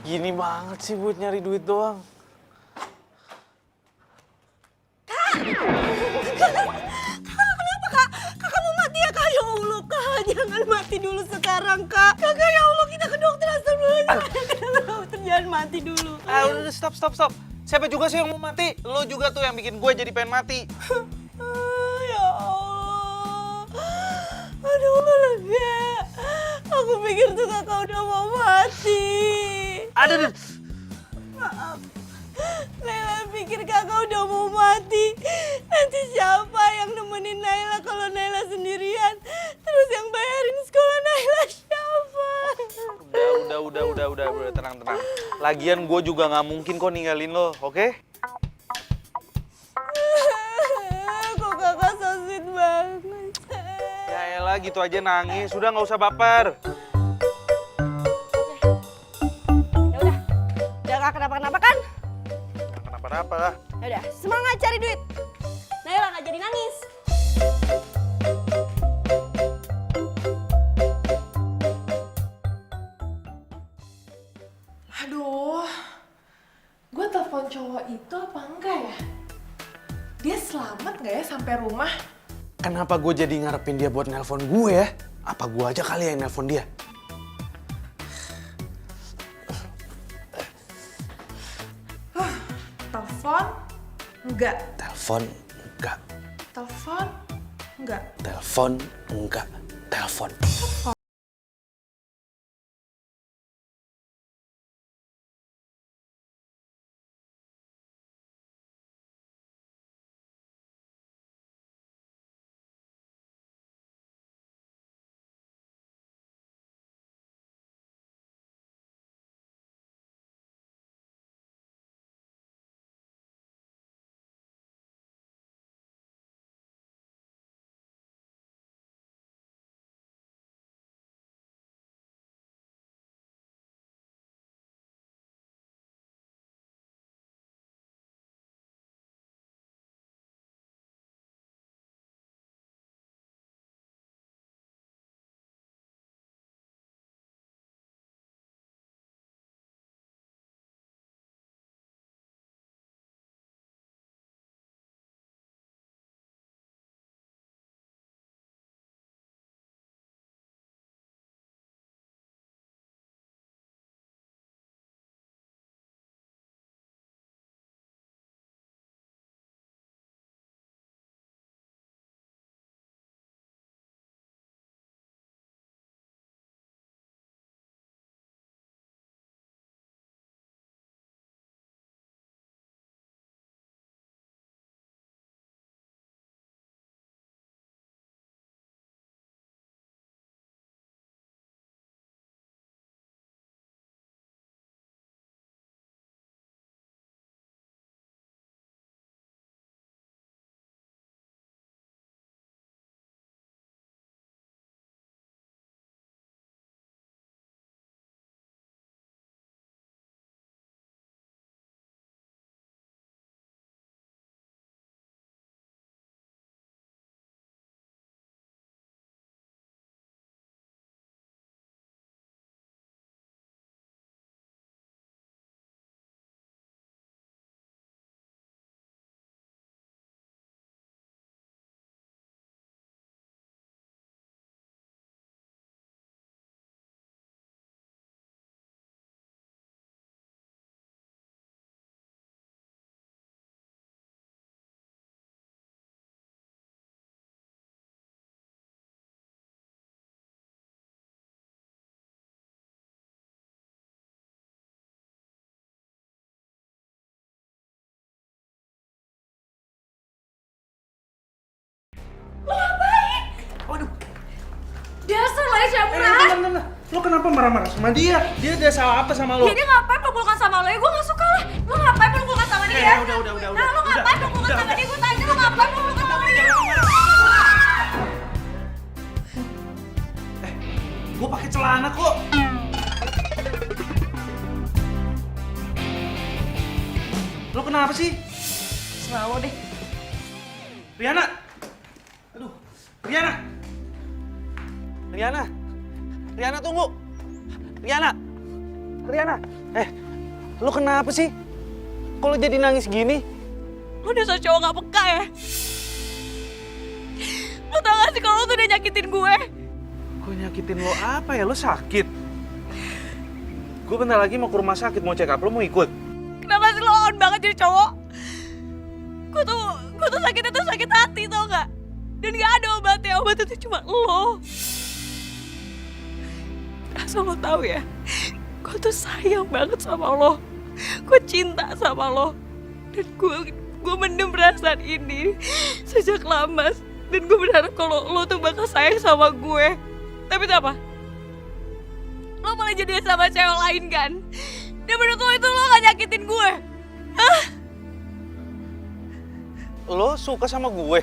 Gini banget sih buat nyari duit doang. Kenapa kak? Kakak mau mati ya kak? Ya Allah kak, jangan mati dulu sekarang kak. Kakak ya Allah, kita ke dokter astagfirullah. Kita ke dokter, jangan mati dulu. Udah stop. Siapa juga sih yang mau mati? Lo juga tuh yang bikin gue jadi pengen mati. Ya Allah. Aduh lega. Aku pikir tuh kakak udah mau mati. Ada. Maaf. Naila pikir kakak udah mau mati. Nanti siapa yang nemenin Naila kalau Naila sendirian? Terus yang bayarin sekolah Naila siapa? Udah, tenang. Lagian gue juga nggak mungkin kok ninggalin lo, oke? Kok kakak so sweet banget. Ya elah gitu aja nangis, sudah nggak usah baper. Ya udah gak kenapa-kenapa kan? Kenapa lah? Ya udah, semangat cari duit. Naila nggak jadi nangis. Aduh, gue telepon cowok itu apa enggak ya? Dia selamat nggak ya sampai rumah? Kenapa gue jadi ngarepin dia buat nelpon gue ya? Apa gue aja kali yang nelpon dia? Telepon enggak? Telepon enggak. Telepon enggak? Telepon enggak. Telepon. Lo ngapain? Waduh. Dasar lo ya campuran. Nah. Lo kenapa marah-marah sama dia? Dia ada salah apa sama lo? Ya dia ngapain peluk-pelukan sama lo ya? Gue gak suka lah. Lo ngapain peluk-pelukan sama dia? Udah. Nah lo ngapain peluk-pelukan sama dia? Gue tanya lo ngapain peluk-pelukan sama dia? Gue pakai celana kok. Lo kenapa sih? Selalu deh. Riana. Aduh, Riana. Riana tunggu. Riana. Riana, lu kenapa sih? Kok lu jadi nangis gini? Lu udah cowok gak peka ya? Lu tau gak sih kalau lu tuh udah nyakitin gue? Gue nyakitin lo apa ya? Lu sakit? Gue bentar lagi mau ke rumah sakit, mau check up. Lu mau ikut? Kenapa sih lo on banget jadi cowok? Gue tuh sakitnya tuh sakit hati tau gak? Dan gak ada obatnya tuh cuma lo. Asal lo tahu ya, gue tuh sayang banget sama lo. Gue cinta sama lo. Dan gue mendem perasaan ini sejak lama. Dan gue berharap kalau lo tuh bakal sayang sama gue. Tapi itu apa? Lo malah jadi sama cewek lain kan? Dan menurut lo itu lo gak nyakitin gue? Hah? Lo suka sama gue?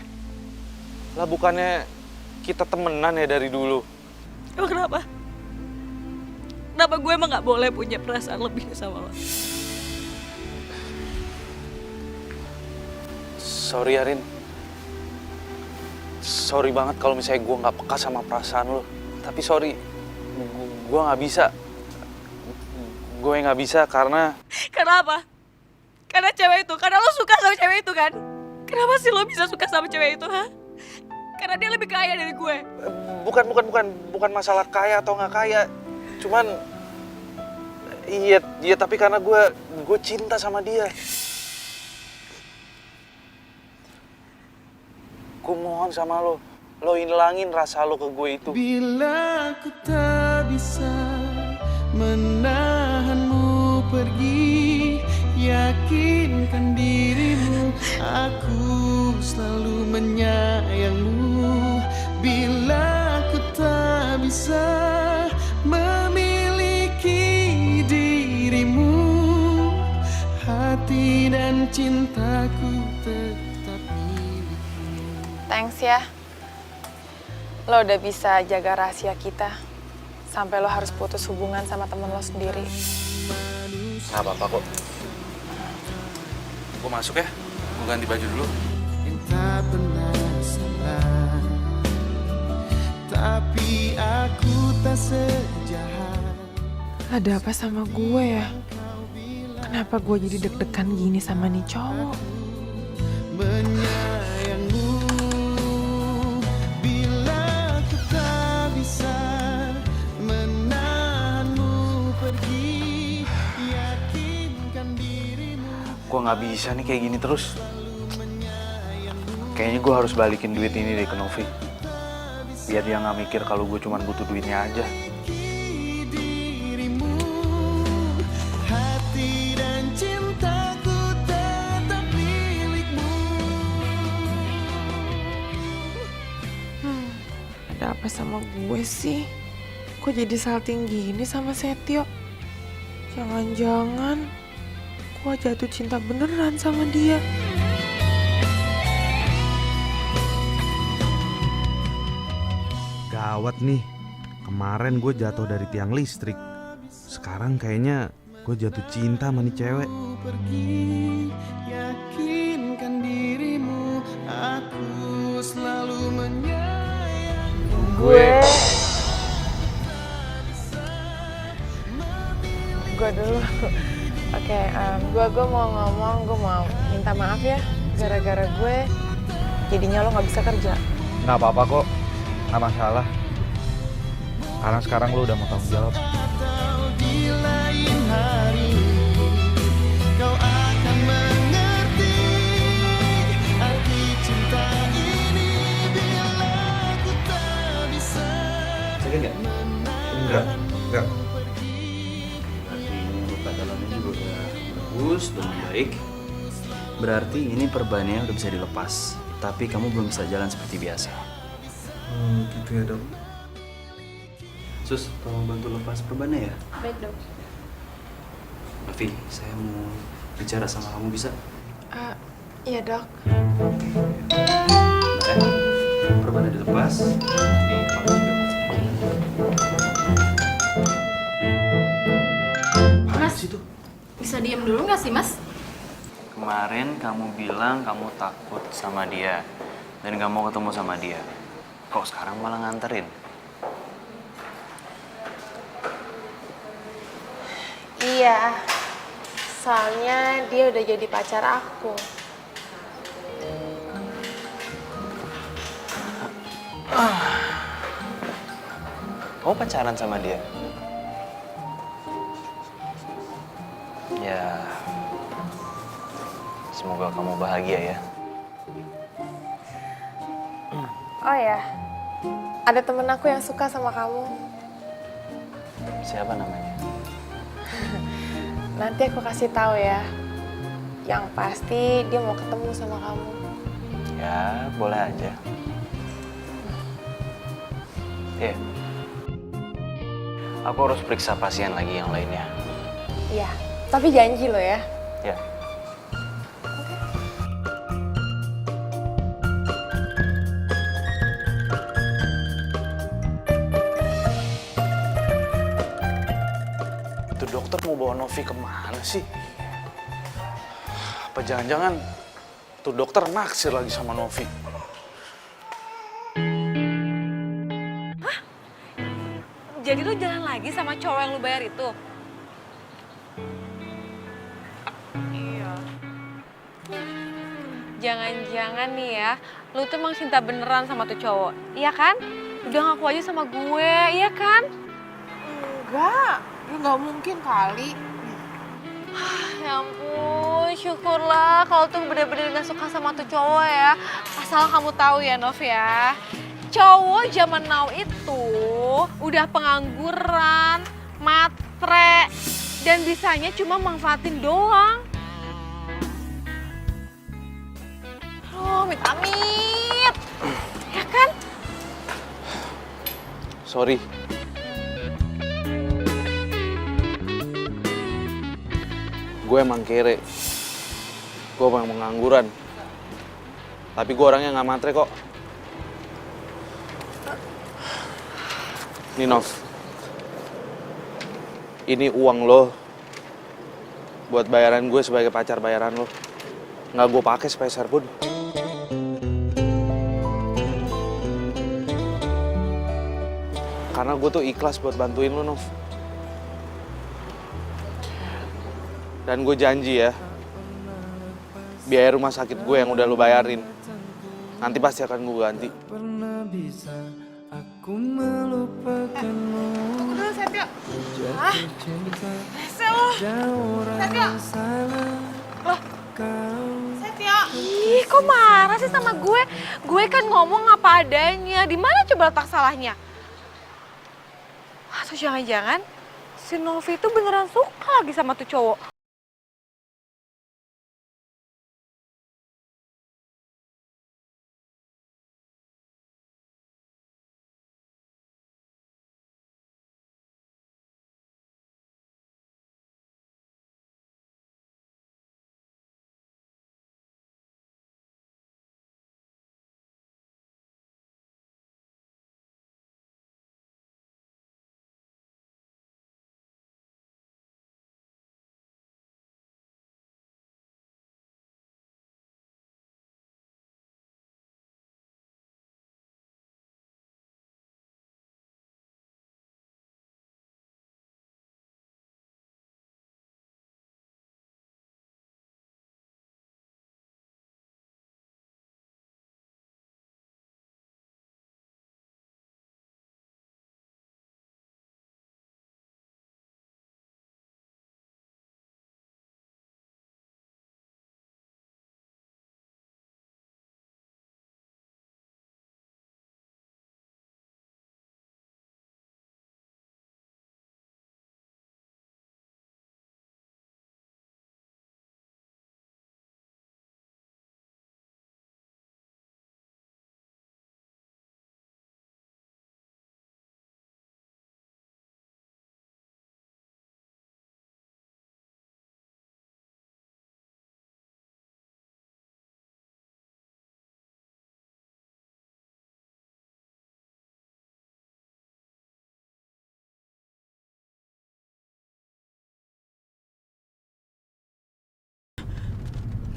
Lah bukannya kita temenan ya dari dulu? Emang kenapa? Kenapa gue emang gak boleh punya perasaan lebih sama lo? Sorry Arin. Sorry banget kalau misalnya gue gak peka sama perasaan lo. Tapi sorry, gue gak bisa. Gue gak bisa karena... Karena apa? Karena cewek itu, karena lo suka sama cewek itu kan? Kenapa sih lo bisa suka sama cewek itu, ha? Karena dia lebih kaya dari gue. Bukan masalah kaya atau nggak kaya. Cuman, iya tapi karena gue cinta sama dia. Gue mohon sama lo hilangin rasa lo ke gue itu. Bila ku tak bisa menahanmu pergi, yakinkan dirimu, aku selalu menyayangmu. Bila ku tak bisa memiliki dirimu, hati dan cintaku tetap milikmu. Thanks ya. Lo udah bisa jaga rahasia kita. Sampai lo harus putus hubungan sama temen lo sendiri. Nggak apa-apa kok. Gue masuk ya. Gue ganti baju dulu. Tak pernah salah, tapi aku tak sejahat. Ada apa sama gue ya? Kenapa gue jadi deg-degan gini sama nih cowok? Menyayangmu, bila aku tak bisa menahanmu pergi, yakinkan dirimu. Gue nggak bisa nih kayak gini terus. Kayaknya gue harus balikin duit ini deh ke Novi. Biar dia nggak mikir kalau gue cuma butuh duitnya aja. Hati dan cintaku tetap milikmu. Ada apa sama gue sih? Kok jadi salting gini sama Setio? Jangan-jangan gue jatuh cinta beneran sama dia. Gawat nih, kemarin gue jatuh dari tiang listrik. Sekarang kayaknya gue jatuh cinta sama nih cewek. Pergi, yakinkan dirimu, aku selalu menyayangmu. Gue dulu. Oke, gue mau ngomong, gue mau minta maaf ya. Gara-gara gue, jadinya lo gak bisa kerja. Nggak apa-apa kok, nggak masalah. Karena sekarang lo udah mau tanggung jawab. Di lain hari, kau akan mengerti arti cinta ini. Bila aku tak bisa. Sakit nggak? Enggak. Berarti luka dalamnya juga udah bagus, udah membaik. Berarti ini perbannya udah bisa dilepas. Tapi kamu belum bisa jalan seperti biasa. Gitu ya dok. Sus, tolong bantu lepas perbannya ya. Baik dok. Novi, saya mau bicara sama kamu, bisa? Iya dok. Bentar ya. Perbannya dilepas. Dipakai juga. Mas, bisa diem dulu nggak sih mas? Kemarin kamu bilang kamu takut sama dia dan gak mau ketemu sama dia. Kok sekarang malah nganterin? Iya, soalnya dia udah jadi pacar aku. Kamu pacaran sama dia? Ya, semoga kamu bahagia ya. Oh ya, ada temen aku yang suka sama kamu. Siapa namanya? Nanti aku kasih tahu ya. Yang pasti dia mau ketemu sama kamu. Ya, boleh aja. Iya. Aku harus periksa pasien lagi yang lainnya. Iya, tapi janji lo ya. Ya. Itu dokter mau bawa Novi kemana sih? Apa jangan-jangan tuh dokter naksir lagi sama Novi? Jadi lu jalan lagi sama cowok yang lu bayar itu? Iya. Jangan-jangan nih ya, lu tuh emang cinta beneran sama tuh cowok, iya kan? Udah ngaku aja sama gue, iya kan? Enggak, ya nggak mungkin kali. Ya ampun, syukurlah kalau tuh bener-bener gak suka sama tuh cowok ya. Asal kamu tahu ya, Nov ya. Cowok zaman now itu udah pengangguran, matre, dan bisanya cuma manfaatin doang. Oh, amit-amit. Ya kan? Sorry. Gue emang kere. Gue emang pengangguran. Tapi gue orangnya nggak matre kok. Nih Nov, ini uang lo buat bayaran gue sebagai pacar bayaran lo. Nggak gue pakai sepeser pun. Karena gue tuh ikhlas buat bantuin lo, Nov. Dan gue janji ya, biaya rumah sakit gue yang udah lo bayarin, nanti pasti akan gue ganti. Aku melupakanmu. Tunggu dulu, Setio. Hah? Setio. Loh, Setio. Ih, kok marah sih sama gue? Gue kan ngomong apa adanya. Di mana coba letak salahnya? Atau jangan-jangan si Novi itu beneran suka lagi sama tuh cowok?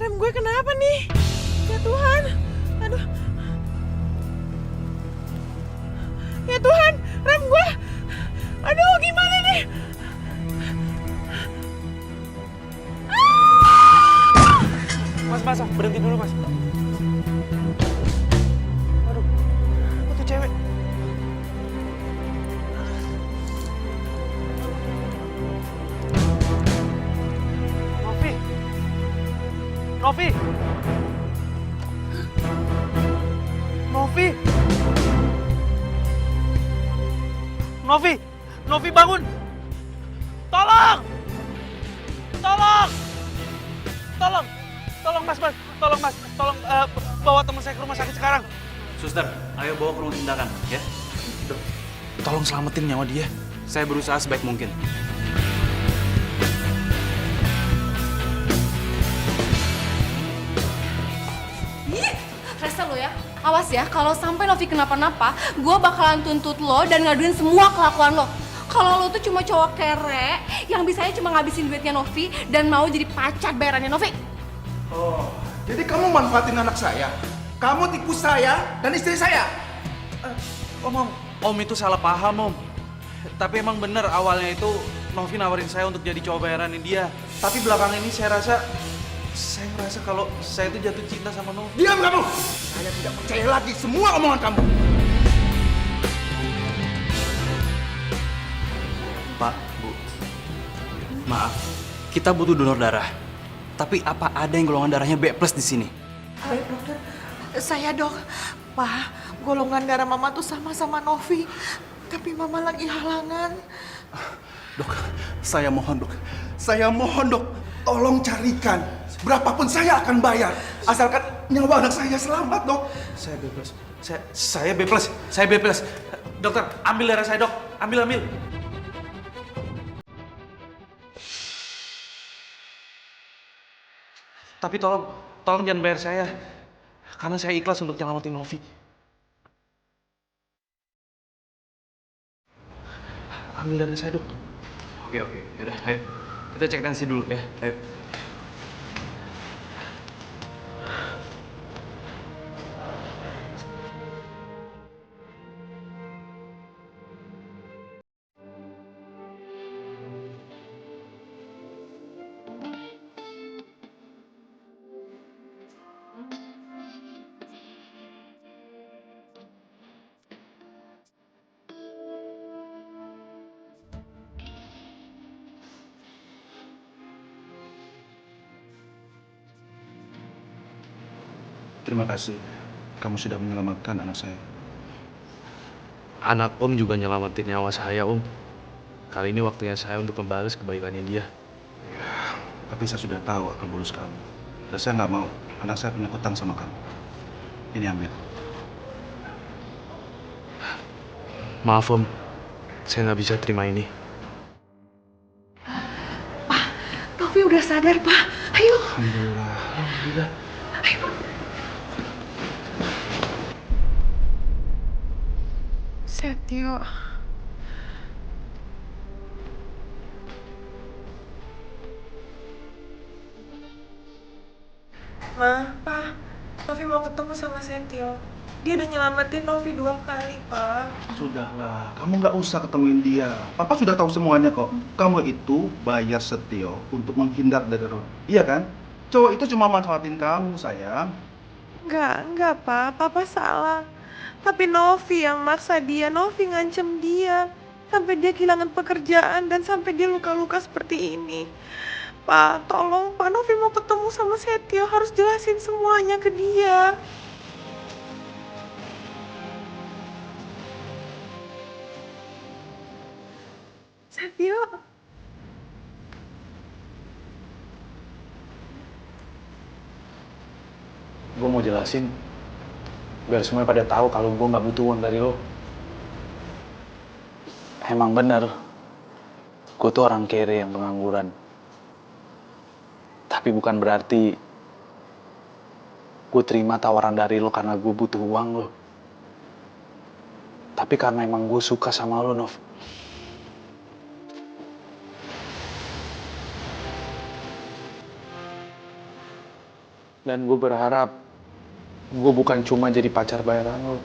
Rem gue kenapa nih? Ya Tuhan, aduh. Ya Tuhan, rem gue. Aduh, gimana nih? berhenti dulu mas. Aduh, itu cewek. Novi. Novi. Novi. Novi. Novi bangun. Tolong. Tolong. Tolong. Tolong mas. Tolong mas. Tolong bawa teman saya ke rumah sakit sekarang. Suster, ayo bawa ke ruang tindakan, ya. Tolong selamatin nyawa dia. Saya berusaha sebaik mungkin. Rese lo ya, awas ya, kalau sampai Novi kenapa-napa, gue bakalan tuntut lo dan ngaduin semua kelakuan lo. Kalau lo tuh cuma cowok kere yang bisanya cuma ngabisin duitnya Novi dan mau jadi pacar bayarannya Novi. Oh, jadi kamu manfaatin anak saya? Kamu tipu saya dan istri saya? Om itu salah paham om. Tapi emang bener awalnya itu Novi nawarin saya untuk jadi cowok bayarannya dia. Tapi belakangan ini saya merasa kalau saya itu jatuh cinta sama Novi. Diam kamu! Saya tidak percaya lagi semua omongan kamu. Pak, Bu, maaf, kita butuh donor darah. Tapi apa ada yang golongan darahnya B+ di sini? Baik dokter, saya dok. Pak, golongan darah mama tuh sama-sama Novi. Tapi mama lagi halangan. Dok, saya mohon dok. Saya mohon dok, tolong carikan. Berapapun saya akan bayar. Asalkan nyawa anak saya selamat dok. Saya B+. Saya B+. Dokter, ambil darah saya dok. Ambil. Tapi tolong jangan bayar saya. Karena saya ikhlas untuk nyelamatin Novi. Ambil darah saya, dok. Oke, yaudah, ayo. Kita cek tensi dulu ya, ayo. Terima kasih. Kamu sudah menyelamatkan anak saya. Anak Om juga nyelamatin nyawa saya, Om. Kali ini waktunya saya untuk membalas kebaikannya dia. Tapi saya sudah tahu akal bulus kamu. Dan saya nggak mau anak saya punya hutang sama kamu. Ini ambil. Maaf, Om. Saya nggak bisa terima ini. Pak, Novi udah sadar, Pak. Ayo. Alhamdulillah. Ayo. Setio. Ma, Pa, Novi mau ketemu sama Setio. Dia udah nyelamatin Novi 2 kali, Pak. Sudahlah, kamu nggak usah ketemuin dia. Papa sudah tahu semuanya kok. Kamu itu bayar Setio untuk menghindar dari Ron. Iya kan? Cowok itu cuma manfaatin kamu, sayang. Enggak, Pak. Papa salah. Tapi Novi yang maksa dia, Novi ngancem dia. Sampai dia kehilangan pekerjaan dan sampai dia luka-luka seperti ini. Pak, tolong Pak, Novi mau ketemu sama Setio, harus jelasin semuanya ke dia. Setio. Gue mau jelasin biar semuanya pada tahu kalau gue nggak butuh uang dari lo. Emang bener, gue tuh orang kere yang pengangguran. Tapi bukan berarti gue terima tawaran dari lo karena gue butuh uang lo. Tapi karena emang gue suka sama lo, Nov. Dan gue berharap gue bukan cuma jadi pacar bayaran lo,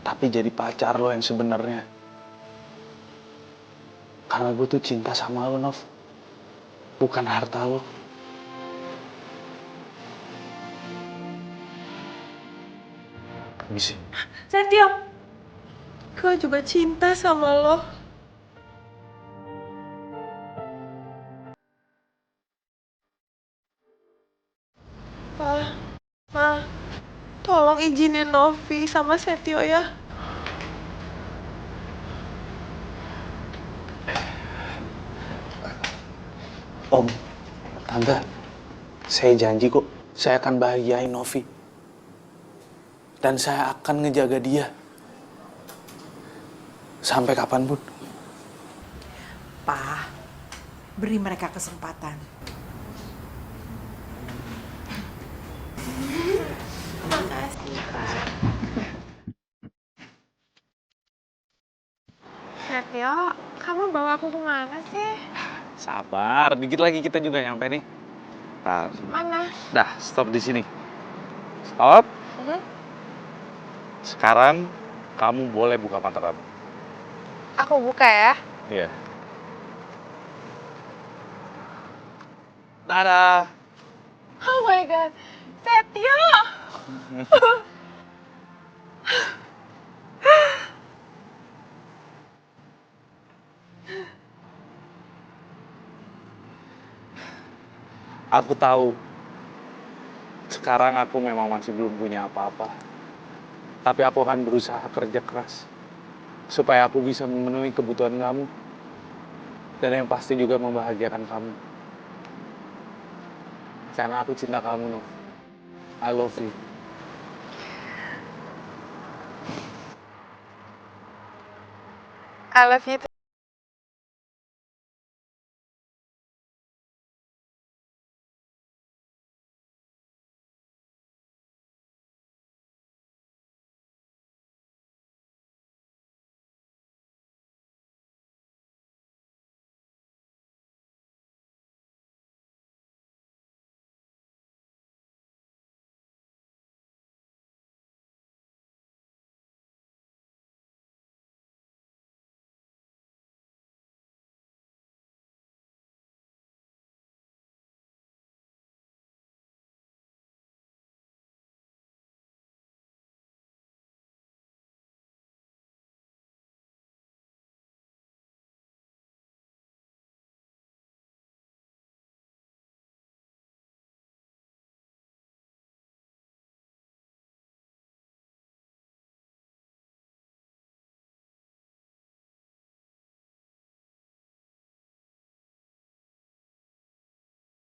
tapi jadi pacar lo yang sebenarnya. Karena gue tuh cinta sama lo, Nov. Bukan harta lo. Misi. Setio, gue juga cinta sama lo. Pa, Ma, tolong izinin Novi sama Setio ya. Om, Tante, saya janji kok, saya akan bahagiain Novi. Dan saya akan ngejaga dia. Sampai kapanpun. Pa, beri mereka kesempatan. Makasih, Pak. Setio, kamu bawa aku kemana sih? Sabar, dikit lagi kita juga nyampe nih. Ntar. Mana? Dah, stop di sini. Stop. Sekarang kamu boleh buka mata kamu. Aku buka ya. Iya. Dadah. Oh my god, Setio! Aku tahu. Sekarang aku memang masih belum punya apa-apa. Tapi aku akan berusaha kerja keras. Supaya aku bisa memenuhi kebutuhan kamu. Dan yang pasti juga membahagiakan kamu. Karena aku cinta kamu, Nov. I love you. I love you too.